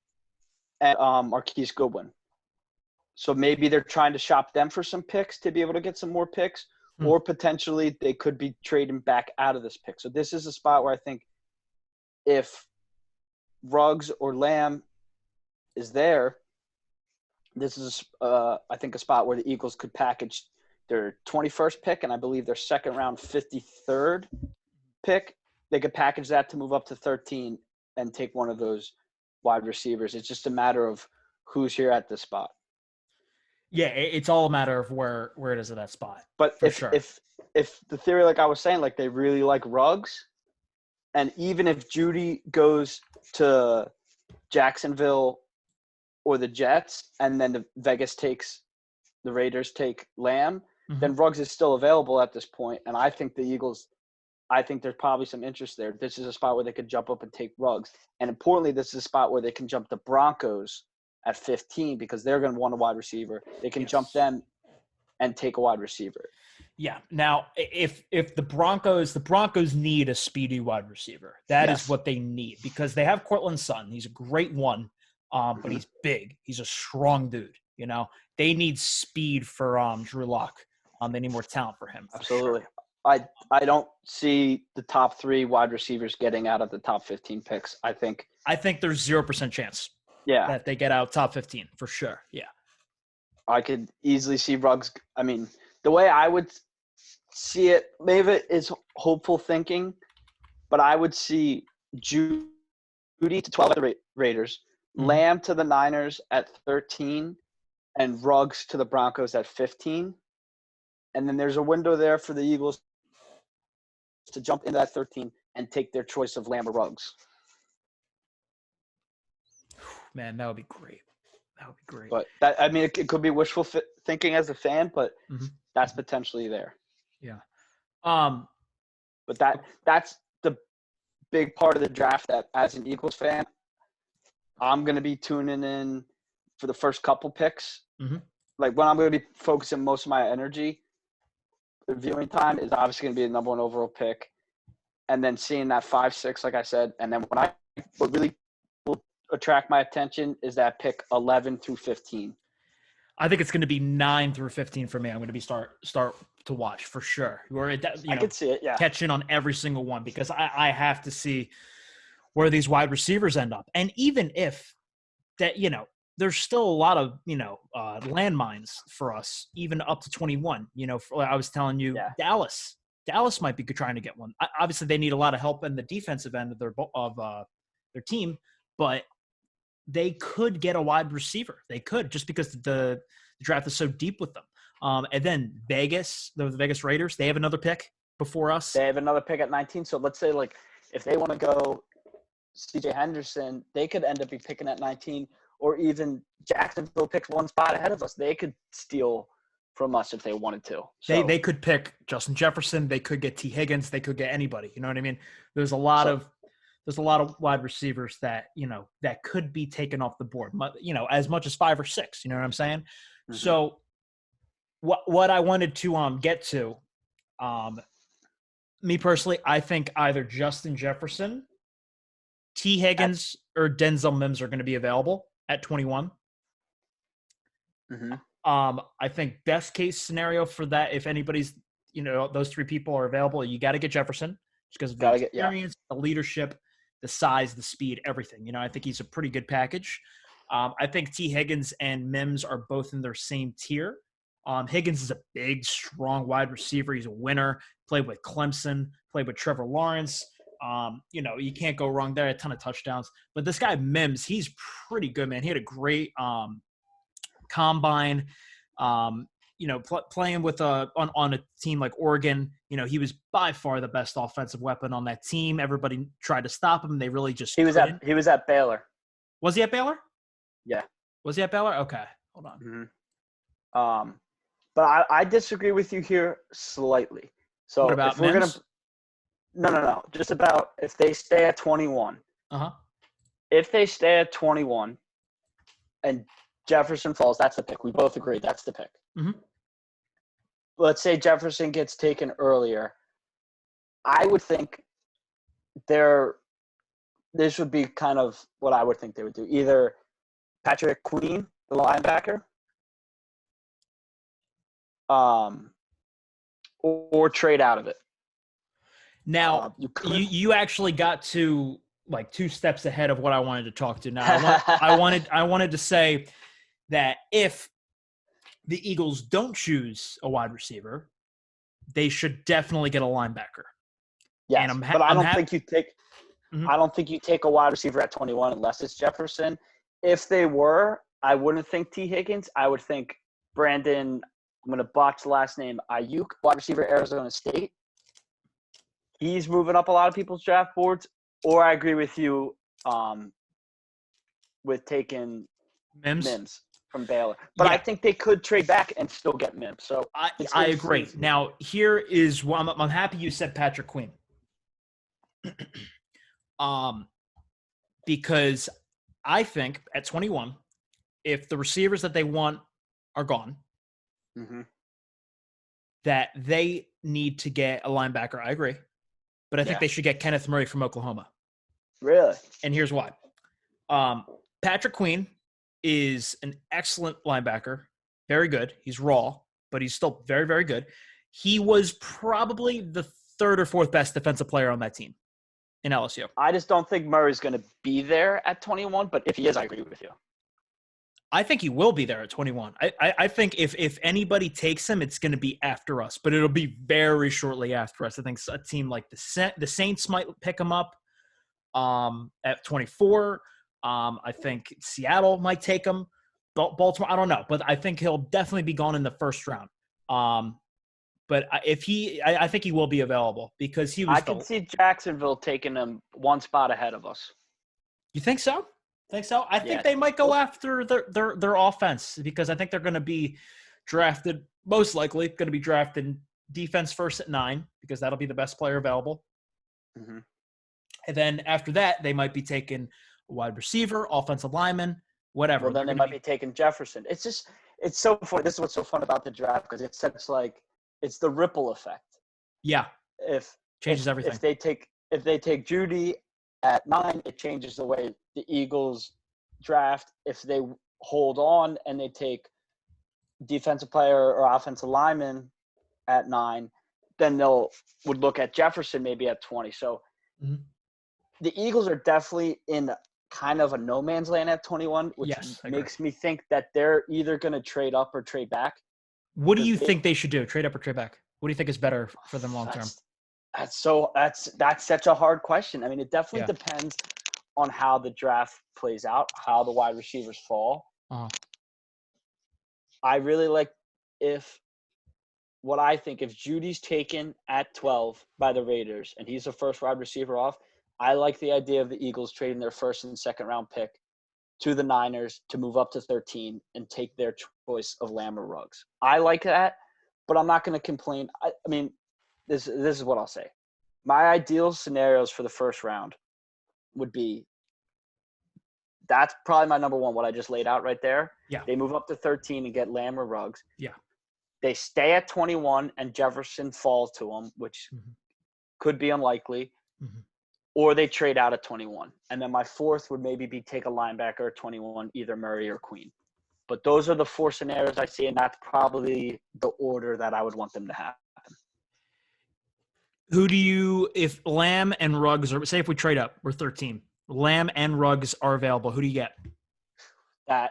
and Marquise Goodwin. So maybe they're trying to shop them for some picks to be able to get some more picks, or potentially they could be trading back out of this pick. So this is a spot where I think if Ruggs or Lamb is there, this is, I think, a spot where the Eagles could package their 21st pick and I believe their second round 53rd pick. They could package that to move up to 13 and take one of those wide receivers. It's just a matter of who's here at this spot. Yeah, it's all a matter of where it is at that spot. But if the theory, like I was saying, like they really like Ruggs, and even if Judy goes to Jacksonville or the Jets, and then the Raiders take Lamb, then Ruggs is still available at this point. And I think the Eagles, I think there's probably some interest there. This is a spot where they could jump up and take Ruggs. And importantly, this is a spot where they can jump the Broncos at 15 because they're going to want a wide receiver. They can jump them and take a wide receiver. Yeah. Now, if the Broncos need a speedy wide receiver. That is what they need because they have Cortland Sutton. He's a great one, but he's big. He's a strong dude. They need speed for Drew Lock. They need more talent for him. Absolutely. Sure. I don't see the top 3 wide receivers getting out of the top 15 picks. I think there's 0% chance yeah, that they get out top 15 for sure. Yeah. I could easily see Ruggs. I mean, the way I would see it, maybe it's hopeful thinking, but I would see Judy to 12 at the Raiders, Lamb to the Niners at 13, and Ruggs to the Broncos at 15. And then there's a window there for the Eagles to jump into that 13 and take their choice of Lamb or Ruggs. Man, that would be great. That would be great. But it could be wishful thinking as a fan, but that's potentially there. Yeah. But that's the big part of the draft that, as an Eagles fan, I'm going to be tuning in for the first couple picks. Like, when I'm going to be focusing most of my energy, the viewing time is obviously going to be the number 1 overall pick. And then seeing that 5, 6, like I said. And then what really will attract my attention is that pick 11 through 15. I think it's going to be 9 through 15 for me. I'm going to be start to watch for sure. I could see it, yeah. Catch in on every single one, because I have to see where these wide receivers end up. And even if that, there's still a lot of, landmines for us, even up to 21. I was telling you, Dallas might be trying to get one. Obviously, they need a lot of help in the defensive end of their team, but they could get a wide receiver. They could, just because the draft is so deep with them. And then Vegas, the Vegas Raiders, they have another pick before us. They have another pick at 19. So let's say, like, if they want to go C.J. Henderson, they could end up be picking at 19, or even Jacksonville picks 1 spot ahead of us. They could steal from us if they wanted to. So, they could pick Justin Jefferson. They could get T. Higgins. They could get anybody. You know what I mean? There's a lot of wide receivers that, that could be taken off the board, as much as 5 or 6, you know what I'm saying? So what I wanted to get to, me personally, I think either Justin Jefferson, T. Higgins, or Denzel Mims are going to be available at 21. I think best case scenario for that, if anybody's, those 3 people are available, you got to get Jefferson, just because of the experience, the leadership, the size, the speed, everything. I think he's a pretty good package. I think T. Higgins and Mims are both in their same tier. Higgins is a big, strong wide receiver. He's a winner. Played with Clemson, played with Trevor Lawrence. You can't go wrong there. A ton of touchdowns. But this guy Mims, he's pretty good, man. He had a great combine. Playing with on a team like Oregon, he was by far the best offensive weapon on that team. Everybody tried to stop him. They really just he was at Baylor. Was he at Baylor? Yeah. Was he at Baylor? Okay, hold on. But I disagree with you here slightly. So what about if we're Mims? No. Just about if they stay at 21. If they stay at 21 and Jefferson falls, that's the pick. We both agree that's the pick. Let's say Jefferson gets taken earlier. I would think this would be kind of what I would think they would do. Either Patrick Queen, the linebacker, or trade out of it. Now, you actually got to like 2 steps ahead of what I wanted to talk to. Now, I wanted to say that if the Eagles don't choose a wide receiver, they should definitely get a linebacker. Yes, but I don't think you take. I don't think you take a wide receiver at 21 unless it's Jefferson. If they were, I wouldn't think T. Higgins. I would think Brandon. I'm going to botch the last name. Ayuk, wide receiver, Arizona State. He's moving up a lot of people's draft boards. Or I agree with you with taking Mims from Baylor. But I think they could trade back and still get Mims. So I agree. Now, here is – I'm happy you said Patrick Queen. Because I think at 21, if the receivers that they want are gone, that they need to get a linebacker. I agree. But I think they should get Kenneth Murray from Oklahoma. Really? And here's why. Patrick Queen is an excellent linebacker. Very good. He's raw, but he's still very, very good. He was probably the third or fourth best defensive player on that team in LSU. I just don't think Murray's going to be there at 21, but if he is, I agree with you. I think he will be there at 21. I think if anybody takes him, it's going to be after us, but it'll be very shortly after us. I think a team like the Saints might pick him up at 24. I think Seattle might take him. Baltimore, I don't know, but I think he'll definitely be gone in the first round. But I think he will be available because he was. I can see Jacksonville taking him one spot ahead of us. You think so? Think so? I think they might go after their offense because I think they're going to be drafted, most likely going to be drafted defense first at 9 because that'll be the best player available. Mm-hmm. And then after that, they might be taking a wide receiver, offensive lineman, whatever. Well, then they might be taking Jefferson. It's so fun. This is what's so fun about the draft because it's the ripple effect. Yeah. Changes everything. If they take Judy at 9, it changes the way the Eagles draft. If they hold on and they take defensive player or offensive lineman at 9, then would look at Jefferson maybe at 20. So the Eagles are definitely in kind of a no man's land at 21, which makes me think that they're either going to trade up or trade back. What do you think they should do? Trade up or trade back? What do you think is better for them long term? That's such a hard question. I mean, it definitely depends on how the draft plays out, how the wide receivers fall. I really like if Judy's taken at 12 by the Raiders and he's the first wide receiver off, I like the idea of the Eagles trading their first and second round pick to the Niners to move up to 13 and take their choice of Lamb or Ruggs. I like that, but I'm not going to complain. I mean, this is what I'll say. My ideal scenarios for the first round would be that's probably my number one, what I just laid out right there. Yeah. They move up to 13 and get Lamb or Ruggs. Yeah. They stay at 21 and Jefferson falls to them, which could be unlikely. Or they trade out at 21. And then my fourth would maybe be take a linebacker at 21, either Murray or Queen. But those are the 4 scenarios I see, and that's probably the order that I would want them to happen. If Lamb and Ruggs are, say if we trade up, we're 13, Lamb and Ruggs are available, who do you get? That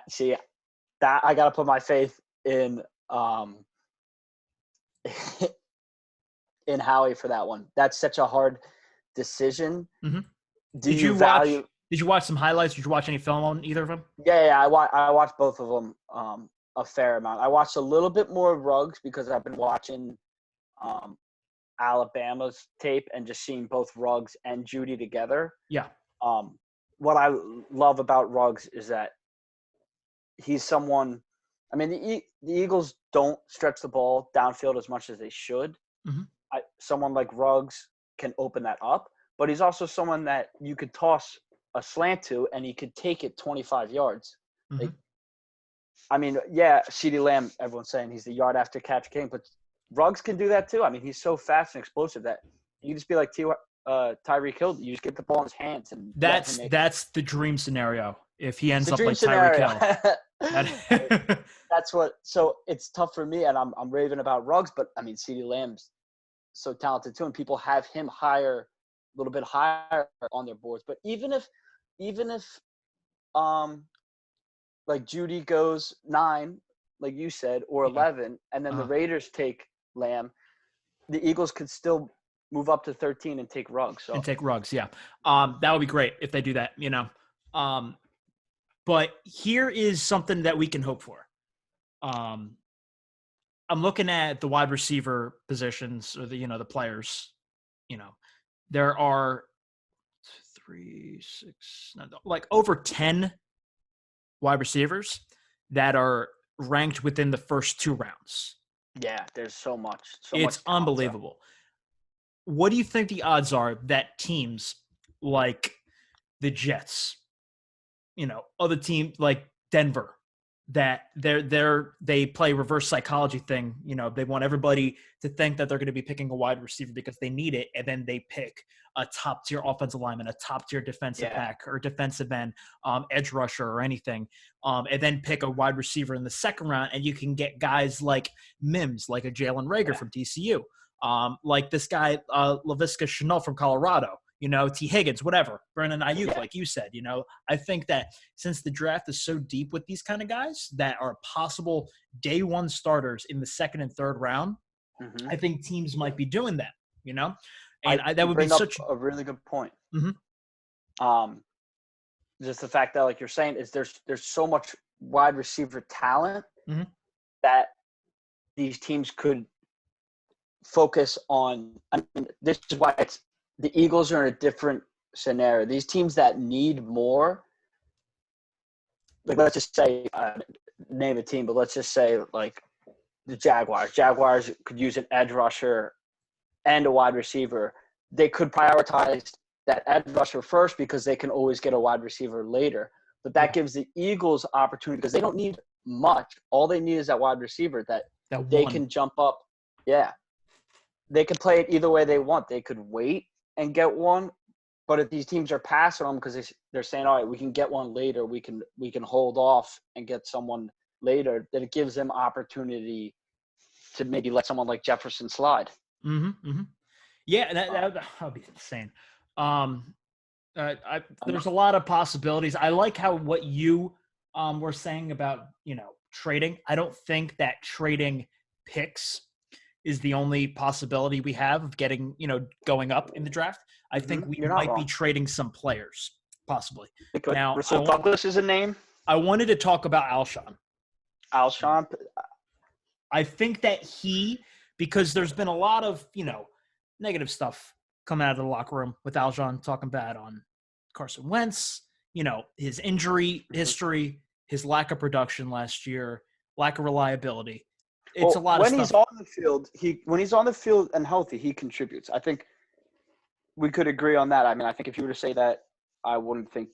I got to put my faith in in Howie for that one. That's such a hard decision. Did you watch some highlights? Did you watch any film on either of them? Yeah. I watched both of them a fair amount. I watched a little bit more of Ruggs because I've been watching Alabama's tape and just seeing both Ruggs and Judy together. Yeah. What I love about Ruggs is that he's someone. I mean, the Eagles don't stretch the ball downfield as much as they should. Someone like Ruggs can open that up, but he's also someone that you could toss a slant to and he could take it 25 yards. Like, I mean, CeeDee Lamb, everyone's saying he's the yard after catch king, but Ruggs can do that too. I mean, he's so fast and explosive that you just be like Tyreek Hill. You just get the ball in his hands, and that's the dream scenario. If he ends up like Tyreek Hill, that's what. So it's tough for me, and I'm raving about Ruggs, but I mean, CeeDee Lamb's so talented too, and people have him a little bit higher on their boards. But even if like Judy goes 9, like you said, or 11, and then the Raiders take Lamb, the Eagles could still move up to 13 and take Ruggs. And take Ruggs, yeah. That would be great if they do that, you know. But here is something that we can hope for. I'm looking at the wide receiver positions or the players, there are 3, 6, like over 10 wide receivers that are ranked within the first 2 rounds. Yeah, there's so much. It's unbelievable. What do you think the odds are that teams like the Jets, other team like Denver, that they play reverse psychology thing. You know, they want everybody to think that they're going to be picking a wide receiver because they need it, and then they pick a top tier offensive lineman, a top tier defensive back or defensive end, edge rusher or anything, and then pick a wide receiver in the second round, and you can get guys like Mims, like a Jalen Reagor from TCU, like this guy Laviska Shenault from Colorado. You know, T. Higgins, whatever, Brandon Ayuk, like you said. You know, I think that since the draft is so deep with these kind of guys that are possible day one starters in the second and third round, I think teams might be doing that, you know? And that would be such a really good point. Mm-hmm. Just the fact that, like you're saying, is there's so much wide receiver talent Mm-hmm. that these teams could focus on. I mean, this is why the Eagles are in a different scenario. These teams that need more, like let's just say, name a team, but let's just say like the Jaguars. Jaguars could use an edge rusher and a wide receiver. They could prioritize that edge rusher first because they can always get a wide receiver later. But that gives the Eagles opportunity because they don't need much. All they need is that wide receiver that they can jump up. Yeah. They can play it either way they want. They could wait and get one, but if these teams are passing them because they're saying, all right, we can get one later, we can hold off and get someone later, then it gives them opportunity to maybe let someone like Jefferson slide. Mm-hmm. Mm-hmm. Yeah, that would be insane. There's a lot of possibilities. I like how what you were saying about, you know, trading. I don't think that trading picks is the only possibility we have of getting, you know, going up in the draft. I think we might be trading some players, possibly. Now, Russell Douglas is a name. I wanted to talk about Alshon. I think that because there's been a lot of, you know, negative stuff coming out of the locker room with Alshon talking bad on Carson Wentz, you know, his injury history, his lack of production last year, lack of reliability. It's a lot of stuff. When he's on the field and healthy, he contributes. I think we could agree on that. I mean, I think if you were to say that, I would think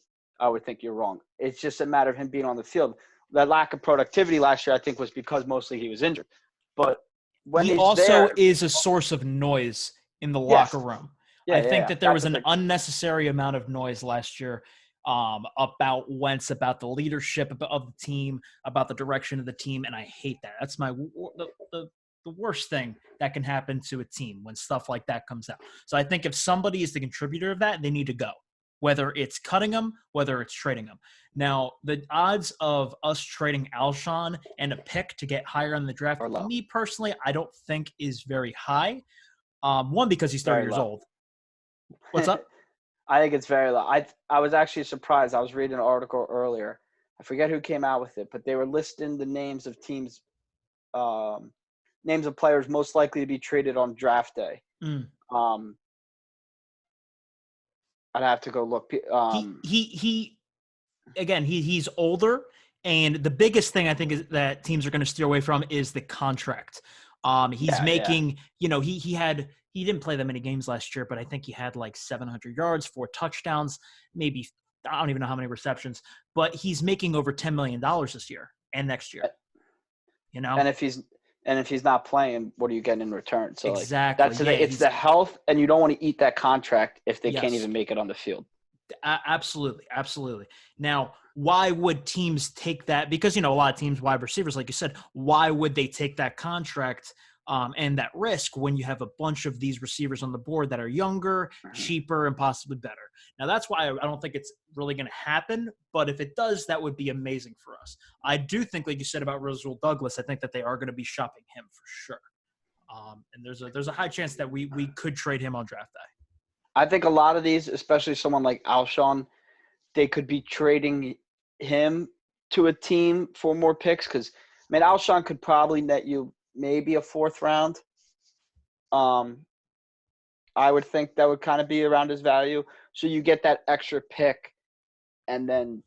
you're wrong. It's just a matter of him being on the field. That lack of productivity last year, I think, was because mostly he was injured. But when he also is a source of noise in the locker room. I think that there was an unnecessary amount of noise last year about Wentz, about the leadership of the team, about the direction of the team, and I hate that. That's the worst thing that can happen to a team when stuff like that comes out. So I think if somebody is the contributor of that, they need to go, whether it's cutting them, whether it's trading them. Now, the odds of us trading Alshon and a pick to get higher in the draft, me personally, I don't think is very high. One, because he's 30 years old. What's up? I think it's very low. I was actually surprised. I was reading an article earlier. I forget who came out with it, but they were listing the names of teams, names of players most likely to be traded on draft day. I'd have to go look. He's older, and the biggest thing I think is that teams are going to steer away from is the contract. He's making, you know, he didn't play that many games last year, but I think he had like 700 yards, 4 touchdowns, maybe I don't even know how many receptions, but he's making over $10 million this year and next year. You know, and if he's not playing, what are you getting in return? So exactly, it's the health, and you don't want to eat that contract if they can't even make it on the field. Absolutely. Now, why would teams take that? Because, you know, a lot of teams, wide receivers, like you said, why would they take that contract and that risk when you have a bunch of these receivers on the board that are younger, cheaper, and possibly better? Now, that's why I don't think it's really going to happen. But if it does, that would be amazing for us. I do think, like you said about Russell Douglas, I think that they are going to be shopping him for sure. And there's a high chance that we could trade him on draft day. I think a lot of these, especially someone like Alshon, they could be trading him to a team for more picks because, I mean, Alshon could probably net you maybe a 4th round. I would think that would kind of be around his value. So you get that extra pick, and then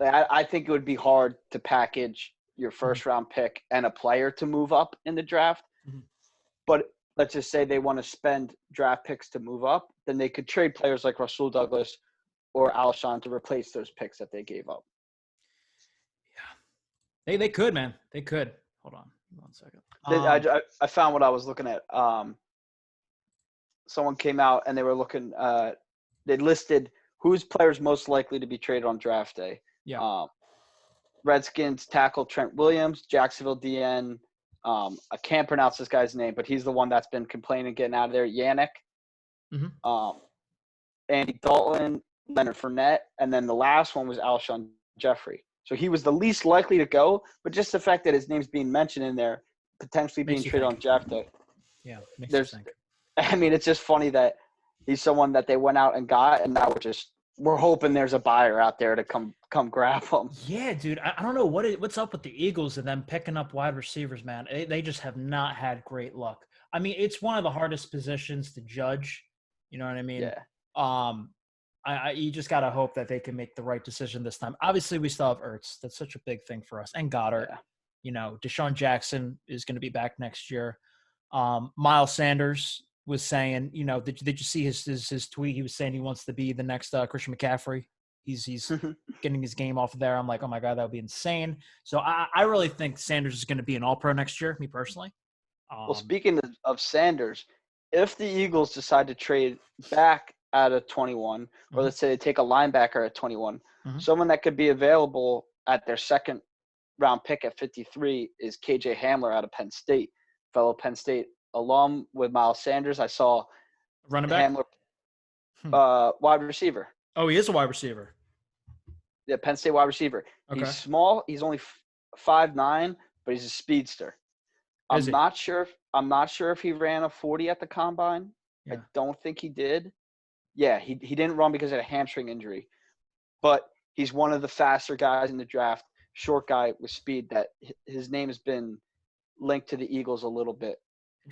I think it would be hard to package your 1st round pick and a player to move up in the draft. But let's just say they want to spend draft picks to move up, then they could trade players like Russell Douglas or Alshon to replace those picks that they gave up. They could, man. They could. Hold on 1 second. I found what I was looking at. Someone came out and they were looking. They listed who's players most likely to be traded on draft day. Yeah. Redskins tackle Trent Williams, Jacksonville DN. I can't pronounce this guy's name, but he's the one that's been complaining getting out of there. Yannick. Mm-hmm. Andy Dalton, Leonard Fournette, and then the last one was Alshon Jeffrey. So he was the least likely to go, but just the fact that his name's being mentioned in there, potentially being traded on draft day. Yeah, makes you think. I mean, it's just funny that he's someone that they went out and got, and now we're hoping there's a buyer out there to come grab him. Yeah, dude. I don't know what's up with the Eagles and them picking up wide receivers, man. They just have not had great luck. I mean, it's one of the hardest positions to judge. You know what I mean? Yeah. You just gotta hope that they can make the right decision this time. Obviously, we still have Ertz. That's such a big thing for us, and Goddard. Yeah. You know, Deshaun Jackson is going to be back next year. Miles Sanders was saying, you know, did you see his tweet? He was saying he wants to be the next Christian McCaffrey. He's getting his game off of there. I'm like, oh my God, that would be insane. So I really think Sanders is going to be an all-pro next year, me personally. Well, speaking of Sanders, if the Eagles decide to trade back out of 21, or let's say they take a linebacker at 21, someone that could be available at their second round pick at 53 is KJ Hamler out of Penn State, fellow Penn State alum with Miles Sanders. I saw running back, Hamler, wide receiver. Oh, he is a wide receiver. Yeah, Penn State wide receiver. Okay. He's small. He's only 5'9", but he's a speedster. I'm not sure if he ran a 40 at the combine. Yeah. I don't think he did. Yeah, he didn't run because of a hamstring injury. But he's one of the faster guys in the draft, short guy with speed that his name has been linked to the Eagles a little bit.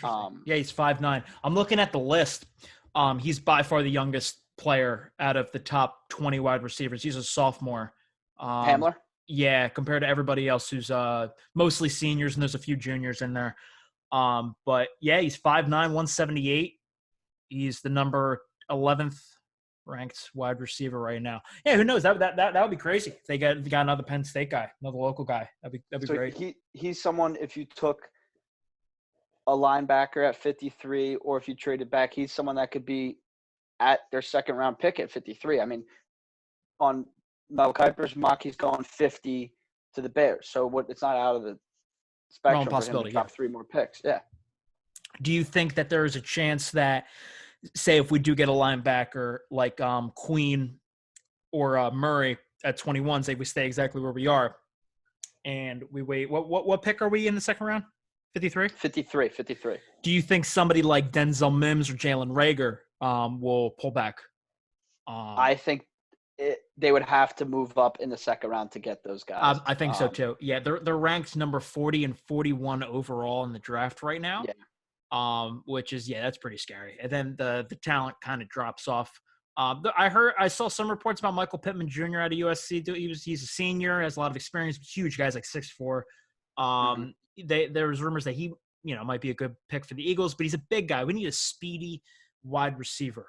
Yeah, he's 5'9". I'm looking at the list. He's by far the youngest player out of the top 20 wide receivers. He's a sophomore. Hamler? Yeah, compared to everybody else who's mostly seniors, and there's a few juniors in there. But yeah, he's 5'9", 178. He's the number 11th ranked wide receiver right now. Yeah, who knows? That would be crazy if they got another Penn State guy, another local guy. That'd be great. He's someone, if you took a linebacker at 53, or if you traded back, he's someone that could be at their second round pick at 53. I mean, on Mel Kiper's mock, he's going 50 to the Bears. So it's not out of the spectrum for him to drop 3 more picks. Yeah. Do you think that there is a chance that, say, if we do get a linebacker like Queen or Murray at 21, say we stay exactly where we are, and we wait, what pick are we in the second round? 53? 53. Do you think somebody like Denzel Mims or Jalen Reagor will pull back? I think they would have to move up in the second round to get those guys. I think so too. Yeah, they're ranked number 40 and 41 overall in the draft right now. Yeah. Which is, that's pretty scary. And then the talent kind of drops off. I saw some reports about Michael Pittman Jr. out of USC. He's a senior, has a lot of experience, huge guys like 6'4". There was rumors that he, might be a good pick for the Eagles, but he's a big guy. We need a speedy wide receiver.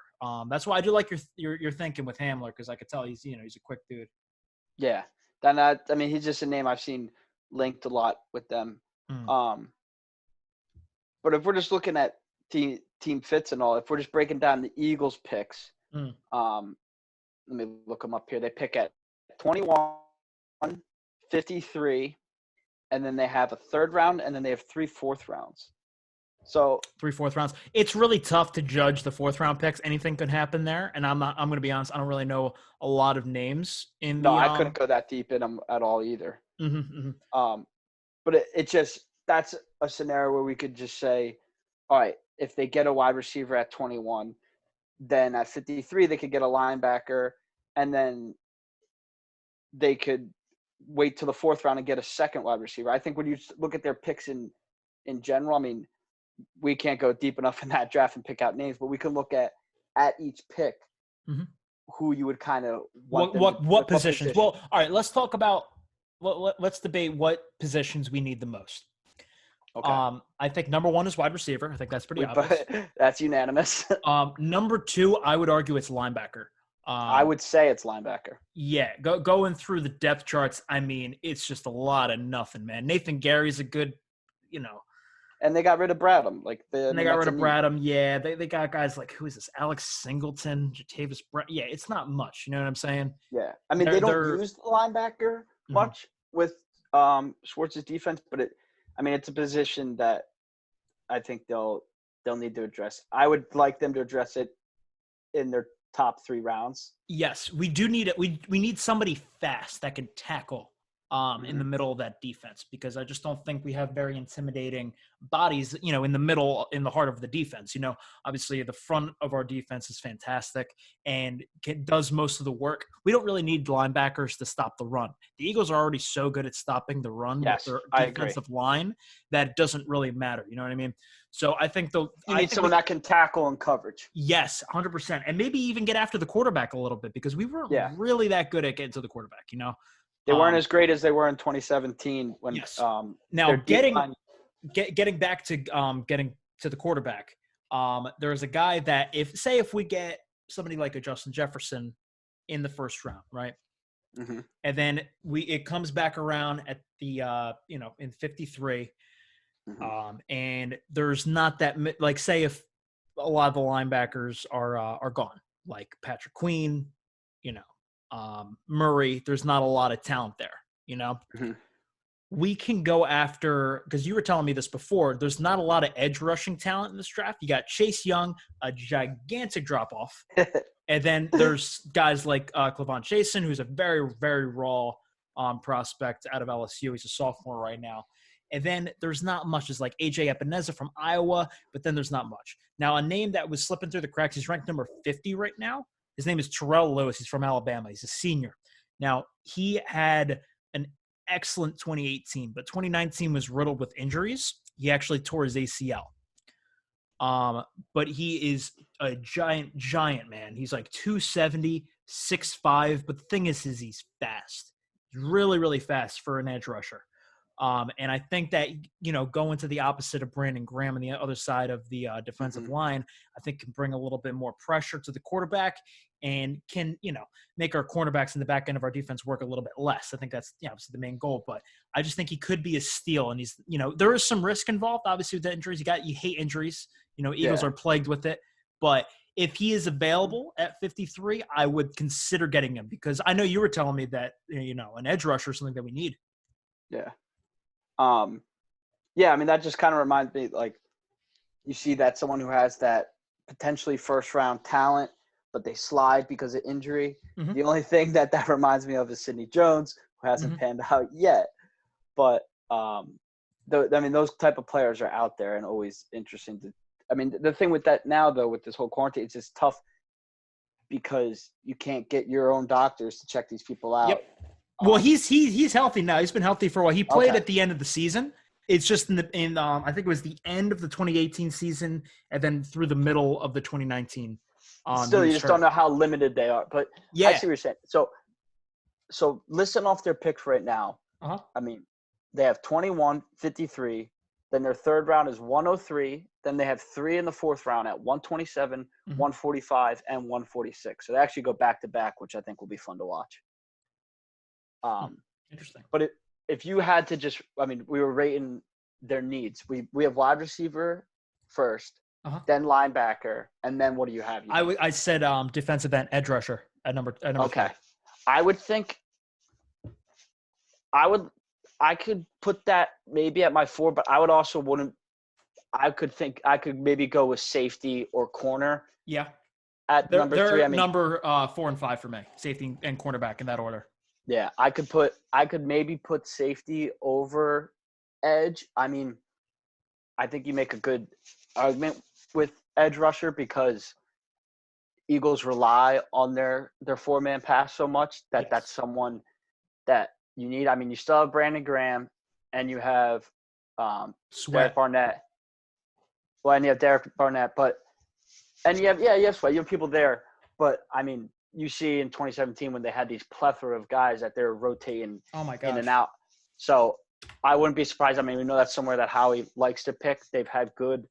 That's why I do like your thinking with Hamler, because I could tell he's a quick dude. Yeah. He's just a name I've seen linked a lot with them. But if we're just looking at team fits and all, if we're just breaking down the Eagles picks, let me look them up here. They pick at 21, 53, and then they have a third round, and then they have 3 fourth rounds. So 3 fourth rounds. It's really tough to judge the 4th round picks. Anything could happen there. And I'm going to be honest, I don't really know a lot of names in No, I couldn't go that deep in them at all either. But it just, that's a scenario where we could just say, all right, if they get a wide receiver at 21, then at 53 they could get a linebacker, and then they could wait till the 4th round and get a second wide receiver. I think when you look at their picks in general, I mean, we can't go deep enough in that draft and pick out names, but we can look at each pick who you would kind of want. What positions? Well, all right, let's talk about let's debate what positions we need the most. Okay. I think number 1 is wide receiver. I think that's pretty obvious. That's unanimous. Number 2, I would argue it's linebacker. I would say it's linebacker. Yeah, going through the depth charts, I mean, it's just a lot of nothing, man. Nathan Gary's a good, you know, And they got rid of Bradham. Like, and they got rid of Bradham. Yeah, they got guys like, who is this? Alex Singleton, Jatavis Brett. Yeah, it's not much. You know what I'm saying? Yeah. I mean, they don't use the linebacker much with Schwartz's defense, but it's a position that I think they'll need to address. I would like them to address it in their top 3 rounds. Yes, we do need it. We need somebody fast that can tackle in the middle of that defense, because I just don't think we have very intimidating bodies, you know, in the middle, in the heart of the defense. You know, obviously the front of our defense is fantastic and does most of the work. We don't really need linebackers to stop the run. The Eagles are already so good at stopping the run with their defensive line that it doesn't really matter. You know what I mean? So I think you need someone that can tackle in coverage. Yes, 100%. And maybe even get after the quarterback a little bit, because we weren't really that good at getting to the quarterback, you know? They weren't as great as they were in 2017 when now getting back to getting to the quarterback. There's a guy that if we get somebody like a Justin Jefferson in the first round, right? Mm-hmm. And then it comes back around at the in 53. Mm-hmm. And there's not that, like, say if a lot of the linebackers are gone, like Patrick Queen, you know, Murray, there's not a lot of talent there, you know. Mm-hmm. We can go after, because you were telling me this before, there's not a lot of edge rushing talent in this draft. You got Chase Young, a gigantic drop off. And then there's guys like Clavon Chasen, who's a very, very raw prospect out of LSU. He's a sophomore right now. And then there's not much. There's like A.J. Epineza from Iowa, but then there's not much. Now, a name that was slipping through the cracks, he's ranked number 50 right now. His name is Terrell Lewis. He's from Alabama. He's a senior. Now, he had an excellent 2018, but 2019 was riddled with injuries. He actually tore his ACL. But he is a giant man. He's like 270, 6'5", but the thing is he's fast. He's really, really fast for an edge rusher. And I think that, you know, going to the opposite of Brandon Graham on the other side of the defensive line, I think can bring a little bit more pressure to the quarterback and can, you know, make our cornerbacks in the back end of our defense work a little bit less. I think that's, obviously the main goal, but I just think he could be a steal. And he's, you know, there is some risk involved, obviously, with the injuries. You hate injuries. You know, Eagles are plagued with it. But if he is available at 53, I would consider getting him, because I know you were telling me that, you know, an edge rusher is something that we need. Yeah. That just kind of reminds me, like, you see that someone who has that potentially first-round talent, but they slide because of injury. Mm-hmm. The only thing that reminds me of is Sidney Jones, who hasn't panned out yet. But, those type of players are out there and always interesting to – the thing with that now, though, with this whole quarantine, it's just tough because you can't get your own doctors to check these people out. Yep. Well, he's healthy now. He's been healthy for a while. He played at the end of the season. It's just I think it was the end of the 2018 season and then through the middle of the 2019. Still, you just don't know how limited they are. But yeah, I see what you're saying. So listen off their picks right now. Uh-huh. They have 21, 53. Then their third round is 103. Then they have 3 in the fourth round at 127, 145, and 146. So they actually go back to back, which I think will be fun to watch. Interesting. But if you had to just, we were rating their needs. We have wide receiver first, then linebacker, and then what do you have? I said defensive end, edge rusher at number okay. 3. I would think I could put that maybe at my 4, but I would also wouldn't. I could maybe go with safety or corner. Yeah. At number 3, number 4 and 5 for me, safety and cornerback in that order. Yeah, I could maybe put safety over edge. I think you make a good argument with edge rusher because Eagles rely on their 4-man pass so much that that's someone that you need. You still have Brandon Graham and you have Derek Barnett. Well, and you have Derek Barnett, and you have Sweat. You have people there, but you see in 2017 when they had these plethora of guys that they're rotating in and out. So I wouldn't be surprised. We know that's somewhere that Howie likes to pick. They've had good.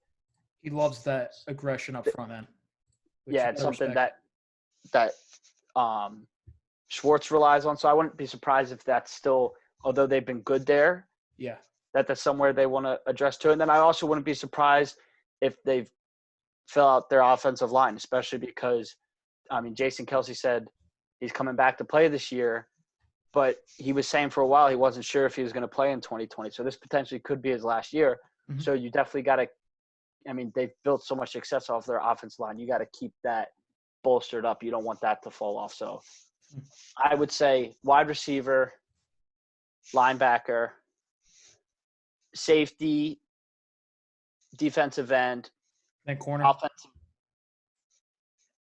He loves that aggression up front, man. Yeah, it's something that Schwartz relies on. So I wouldn't be surprised if that's still, although they've been good there, Yeah. that's somewhere they want to address to. And then I also wouldn't be surprised if they fill out their offensive line, especially because, Jason Kelsey said he's coming back to play this year, but he was saying for a while he wasn't sure if he was going to play in 2020. So this potentially could be his last year. Mhm. So you definitely got to – they've built so much success off their offensive line. You got to keep that bolstered up. You don't want that to fall off. So I would say wide receiver, linebacker, safety, defensive end, Then corner.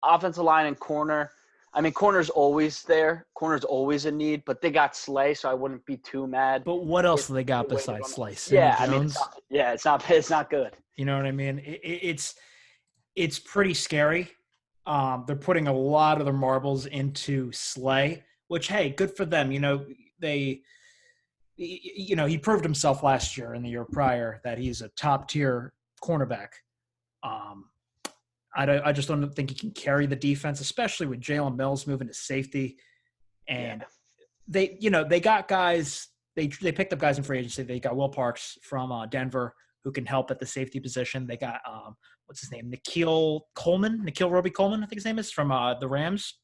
offensive line and corner. Corner's always there. Corner's always a need, but they got Slay, so I wouldn't be too mad. But what else do they got besides Slice? Sidney Yeah, Jones? it's not good. You know what I mean? It's pretty scary. They're putting a lot of their marbles into Slay, which, hey, good for them. He proved himself last year and the year prior that he's a top tier cornerback. I just don't think he can carry the defense, especially with Jalen Mills moving to safety. And they got guys. They picked up guys in free agency. They got Will Parks from Denver, who can help at the safety position. They got what's his name, Nikhil Roby Coleman, I think his name is, from the Rams.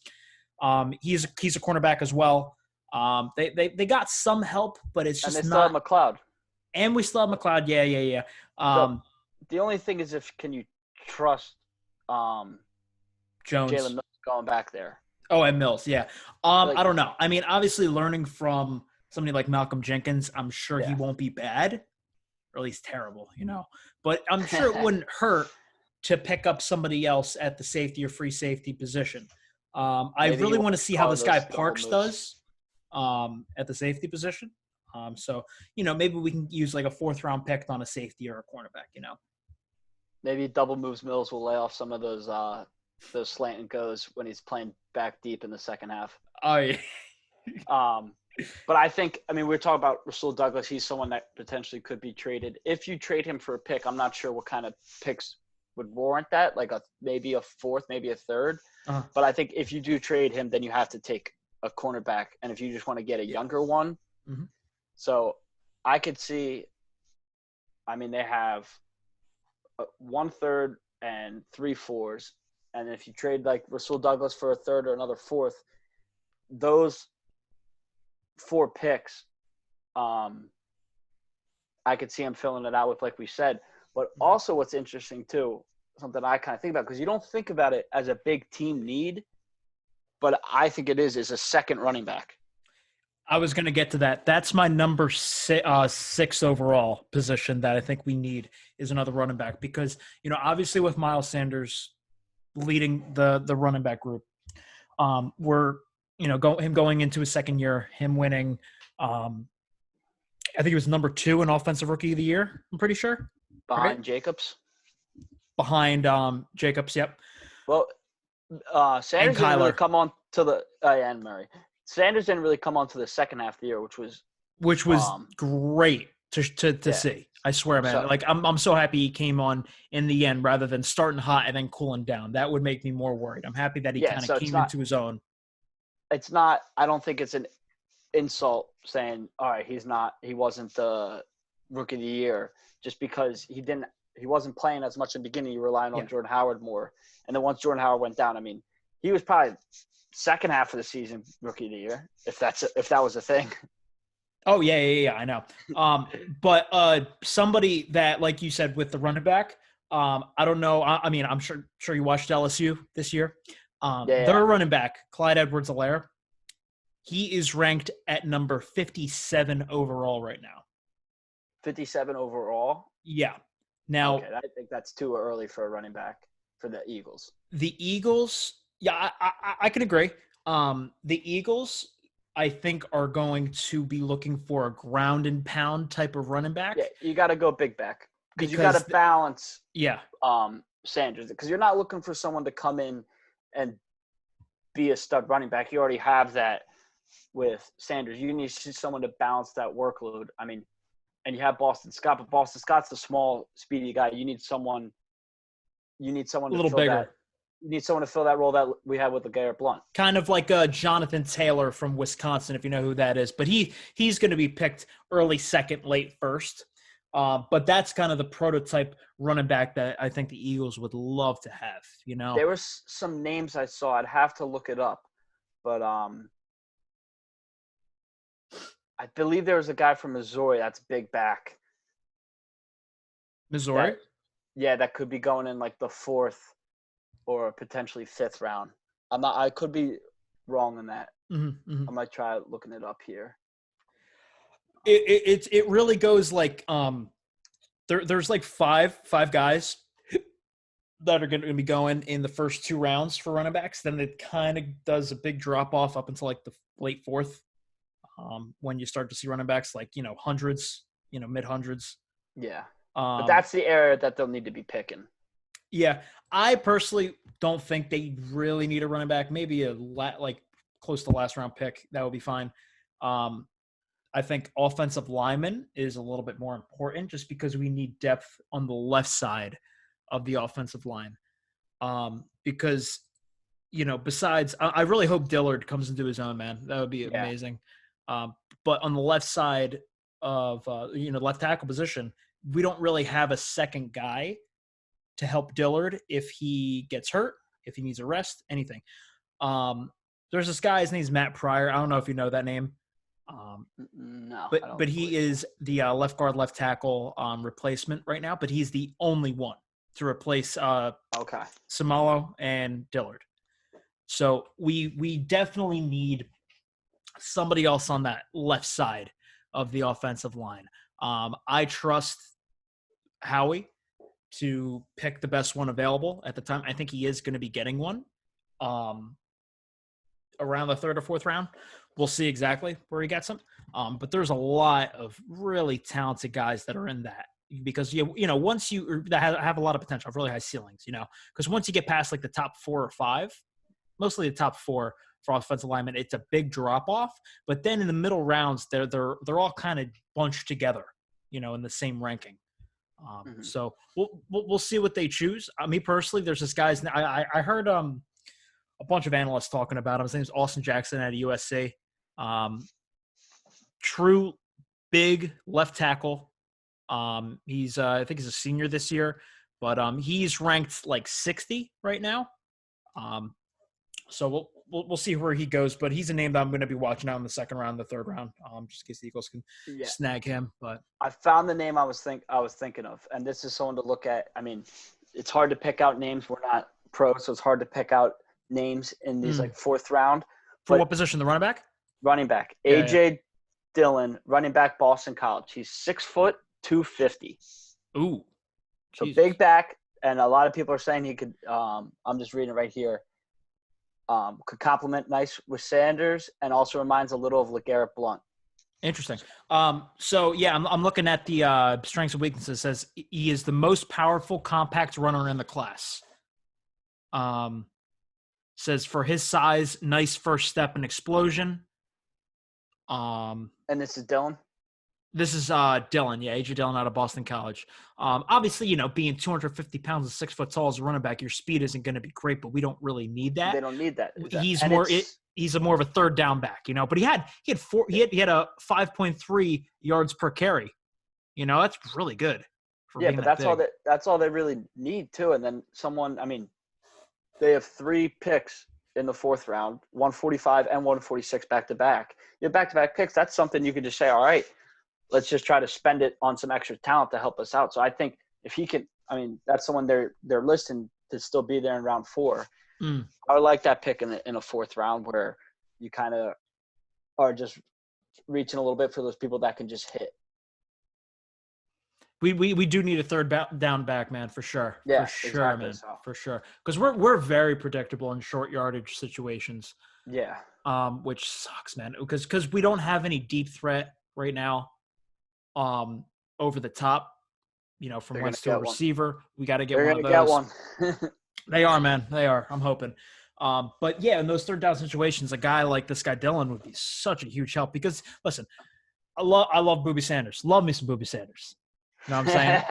He's a cornerback as well. They got some help, but it's just and they not. Still have McLeod. And we still have McLeod. Yeah. So the only thing is, can you trust Jones, Jalen Mills going back there? Oh, and Mills, yeah. I don't know. Obviously, learning from somebody like Malcolm Jenkins, I'm sure he won't be bad, or at least terrible, But I'm sure it wouldn't hurt to pick up somebody else at the safety or free safety position. I really want to see how this guy Parks does at the safety position. So maybe we can use like a 4th-round pick on a safety or a cornerback. Maybe double moves Mills will lay off some of those slant and goes when he's playing back deep in the second half. Oh yeah. But I think we're talking about Rasul Douglas. He's someone that potentially could be traded. If you trade him for a pick, I'm not sure what kind of picks would warrant that. Like maybe a 4th, maybe a 3rd. Uh-huh. But I think if you do trade him, then you have to take a cornerback. And if you just want to get a younger one, so I could see. They have 1/3 and 3/4, and if you trade like Rasul Douglas for a 3rd or another 4th, those 4 picks, I could see him filling it out with, like we said. But also, what's interesting too, something I kind of think about, because you don't think about it as a big team need, but I think it is a second running back. I was going to get to that. That's my number 6 overall position that I think we need is another running back because, obviously with Miles Sanders leading the running back group, we're, him going into his second year, him winning, I think he was number 2 in offensive rookie of the year. I'm pretty sure. Behind Jacobs? Behind Jacobs, yep. Well, Sanders didn't really come on to the and Murray. Sanders didn't really come on to the second half of the year, which was great to see. I swear, man. So, I'm so happy he came on in the end rather than starting hot and then cooling down. That would make me more worried. I'm happy that he kind of came into his own. It's not. I don't think it's an insult saying, "All right, he wasn't the rookie of the year," just because he wasn't playing as much in the beginning. You relying on Jordan Howard more, and then once Jordan Howard went down, he was probably second half of the season rookie of the year, if that was a thing. Oh yeah, I know. But somebody that, like you said, with the running back, I don't know. I'm sure you watched LSU this year. Their running back, Clyde Edwards-Helaire, he is ranked at number 57 overall right now. 57 overall? Yeah. Now, okay, I think that's too early for a running back for the Eagles. The Eagles, yeah, I can agree. The Eagles, I think, are going to be looking for a ground and pound type of running back. Yeah, you got to go big back because you got to balance. Yeah. Sanders, because you're not looking for someone to come in and be a stud running back. You already have that with Sanders. You need someone to balance that workload. And you have Boston Scott, but Boston Scott's the small, speedy guy. You need someone. A little bigger. You need someone to fill that role that we had with LeGarrette Blount. Kind of like Jonathan Taylor from Wisconsin, if you know who that is. But he's going to be picked early second, late first. But that's kind of the prototype running back that I think the Eagles would love to have, you know? There was some names I saw. I'd have to look it up. But I believe there was a guy from Missouri that's big back. Missouri? That could be going in like the 4th or potentially 5th round. I could be wrong on that. I might try looking it up here. It really goes like there's like five guys that are going to be going in the first 2 rounds for running backs. Then it kind of does a big drop off up until like the late 4th, when you start to see running backs like hundreds, mid hundreds. Yeah, but that's the area that they'll need to be picking. Yeah, I personally don't think they really need a running back. Maybe like close to last round pick, that would be fine. I think offensive lineman is a little bit more important just because we need depth on the left side of the offensive line. Because, besides, I really hope Dillard comes into his own, man. That would be amazing. But on the left side of, left tackle position, we don't really have a second guy to help Dillard if he gets hurt, if he needs a rest, anything. There's this guy, his name's Matt Pryor. I don't know if you know that name. No, but he is the left guard, left tackle replacement right now. But he's the only one to replace Samalo and Dillard. So we definitely need somebody else on that left side of the offensive line. I trust Howie to pick the best one available at the time. I think he is going to be getting one around the 3rd or 4th round. We'll see exactly where he gets them. But there's a lot of really talented guys that are in that because, once you that have a lot of potential, have really high ceilings, because once you get past like the top 4 or 5, mostly the top 4 for offensive linemen, it's a big drop off. But then in the middle rounds, they're all kind of bunched together, in the same ranking. So we'll see what they choose. Me personally, there's this guy's. I heard a bunch of analysts talking about him. His name's Austin Jackson out of USC. True big left tackle. He's I think he's a senior this year, but he's ranked like 60 right now. So we'll see where he goes, but he's a name that I'm going to be watching out in the 2nd round, the 3rd round, just in case the Eagles can snag him. But I found the name I was thinking of, and this is someone to look at. I mean, it's hard to pick out names. We're not pros, so it's hard to pick out names in these like 4th round. For what position? The running back? Running back. AJ Dillon, running back, Boston College. He's 6 foot, 250. Ooh. So big back, and a lot of people are saying he could I'm just reading it right here. Could complement nice with Sanders and also reminds a little of LeGarrette Blount. Interesting. So yeah, I'm looking at the strengths and weaknesses. It says he is the most powerful compact runner in the class. Says for his size, nice first step and explosion. And this is Dillon? This is Dillon, AJ Dillon out of Boston College. Obviously, being 250 pounds and 6 foot tall as a running back, your speed isn't going to be great, but we don't really need that. They don't need that. He's more of a 3rd down back, but he had a 5.3 yards per carry. That's really good. But that's all they really need too. And then they have 3 picks in the 4th round, 145 and 146 back to back. You have back to back picks. That's something you can just say, all right, let's just try to spend it on some extra talent to help us out. So I think if he can, that's someone they're listing to still be there in round 4. I would like that pick in a 4th round where you kind of are just reaching a little bit for those people that can just hit. We do need a 3rd down back, man, for sure. Yeah, for sure, exactly man, so. for sure. Because we're very predictable in short yardage situations. Yeah. Which sucks, man. Because we don't have any deep threat right now. Over the top, from Wentz to a receiver. We got to get one of those. They're going to get one. They are, man. They are. I'm hoping. But yeah, in those 3rd down situations, a guy like this guy Dillon would be such a huge help because listen, I love Booby Sanders. Love me some Booby Sanders. You know what I'm saying?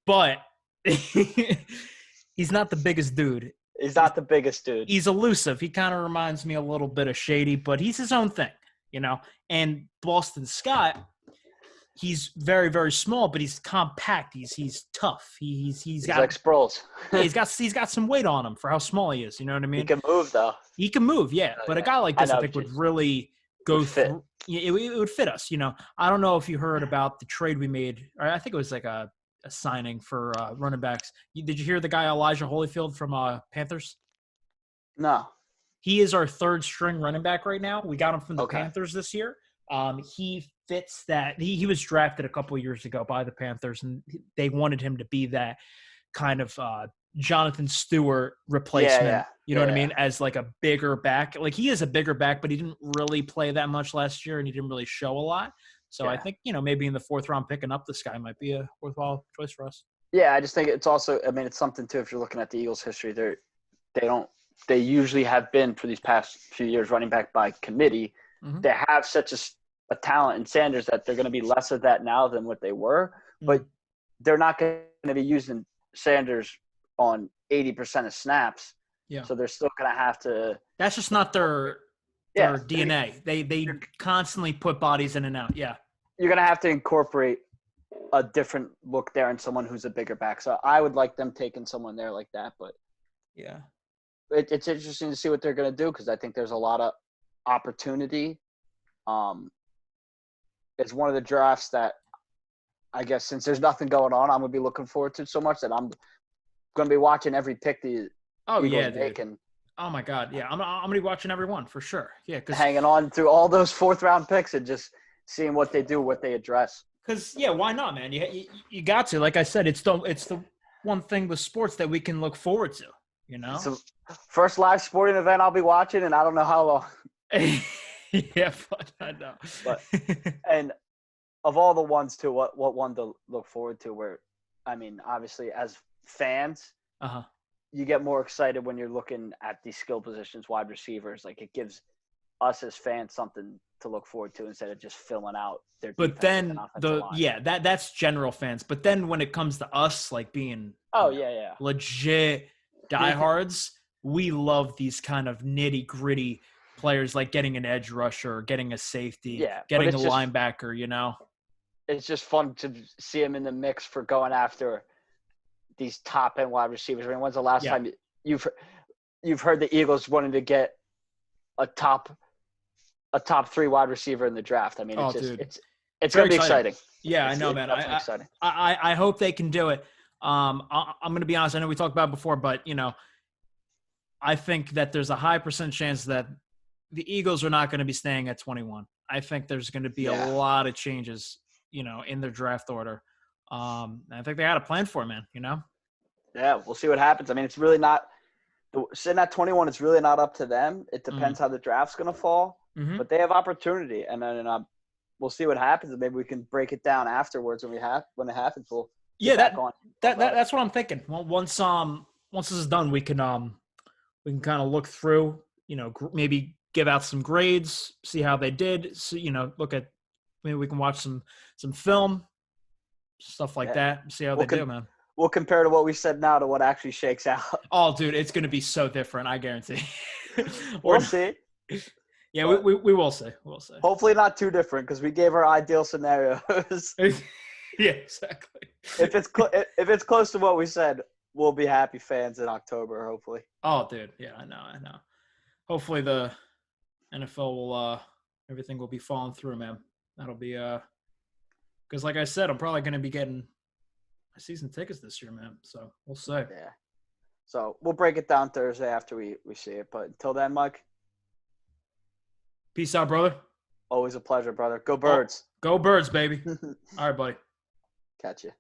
But he's not the biggest dude He's not the biggest dude. He's elusive. He kind of reminds me a little bit of Shady, but he's his own thing, And Boston Scott, he's very, very small, but he's compact. He's tough. He's got like Sproles. he's got some weight on him for how small he is. You know what I mean? He can move though. He can move, yeah. But a guy like this, I think, would really go through. It would fit us. I don't know if you heard about the trade we made. Or I think it was like a signing for running backs. Did you hear the guy Elijah Holyfield from Panthers? No. He is our third string running back right now. We got him from the Panthers this year. He fits that. He was drafted a couple of years ago by the Panthers, and they wanted him to be that kind of Jonathan Stewart replacement. Yeah. You know what I mean? As like a bigger back. Like he is a bigger back, but he didn't really play that much last year, and he didn't really show a lot. So I think, maybe in the fourth round picking up this guy might be a worthwhile choice for us. Yeah, I just think it's also, it's something too, if you're looking at the Eagles' history, they usually have been for these past few years running back by committee. Mm-hmm. They have such a talent in Sanders that they're going to be less of that now than what they were, but they're not going to be using Sanders on 80% of snaps. Yeah. So they're still going to have to. That's just not their DNA. They constantly put bodies in and out. Yeah. You're going to have to incorporate a different look there and someone who's a bigger back. So I would like them taking someone there like that, but yeah, it's interesting to see what they're going to do because I think there's a lot of opportunity. It's one of the drafts that I guess since there's nothing going on, I'm going to be looking forward to so much that I'm going to be watching every pick the Eagles make. And oh my God, yeah, I'm going to be watching every one for sure. Yeah, because hanging on through all those fourth round picks and just seeing what they do, what they address. Because why not, man? You got to. Like I said, it's the one thing with sports that we can look forward to. It's the first live sporting event I'll be watching, and I don't know how long. Yeah, but I know. But and of all the ones too, what one to look forward to? Where, obviously as fans, you get more excited when you're looking at these skill positions, wide receivers. Like it gives us as fans something to look forward to instead of just filling out their. But then that's general fans. But then when it comes to us, like being legit diehards, we love these kind of nitty gritty players, like getting an edge rusher, getting a safety, getting a linebacker. It's just fun to see him in the mix for going after these top end wide receivers. When's the last time you've heard the Eagles wanting to get a top 3 wide receiver in the draft? It's going to be exciting. Yeah, I know, man. I hope they can do it. I'm going to be honest. I know we talked about it before, but I think that there's a high percent chance that the Eagles are not going to be staying at 21. I think there's going to be a lot of changes, in their draft order. I think they got a plan for it, man. Yeah, we'll see what happens. It's really not sitting at 21. It's really not up to them. It depends how the draft's going to fall, but they have opportunity, and then we'll see what happens, and maybe we can break it down afterwards when it happens. We'll that's what I'm thinking. Well, once this is done, we can kind of look through, maybe give out some grades, see how they did. So, look at maybe we can watch some film, stuff like that, see how they do, man. We'll compare to what we said now to what actually shakes out. Oh, dude, it's going to be so different, I guarantee. We'll see. Yeah, we will see. We'll see. Hopefully not too different because we gave our ideal scenarios. Yeah, exactly. If it's close to what we said, we'll be happy fans in October, hopefully. Oh, dude. Yeah, I know. Hopefully the NFL will everything will be falling through, man. That'll be because like I said, I'm probably going to be getting my season tickets this year, man. So we'll see. Yeah. So we'll break it down Thursday after we see it. But until then, Mike. Peace out, brother. Always a pleasure, brother. Go Birds. Go Birds, baby. All right, buddy. Catch you.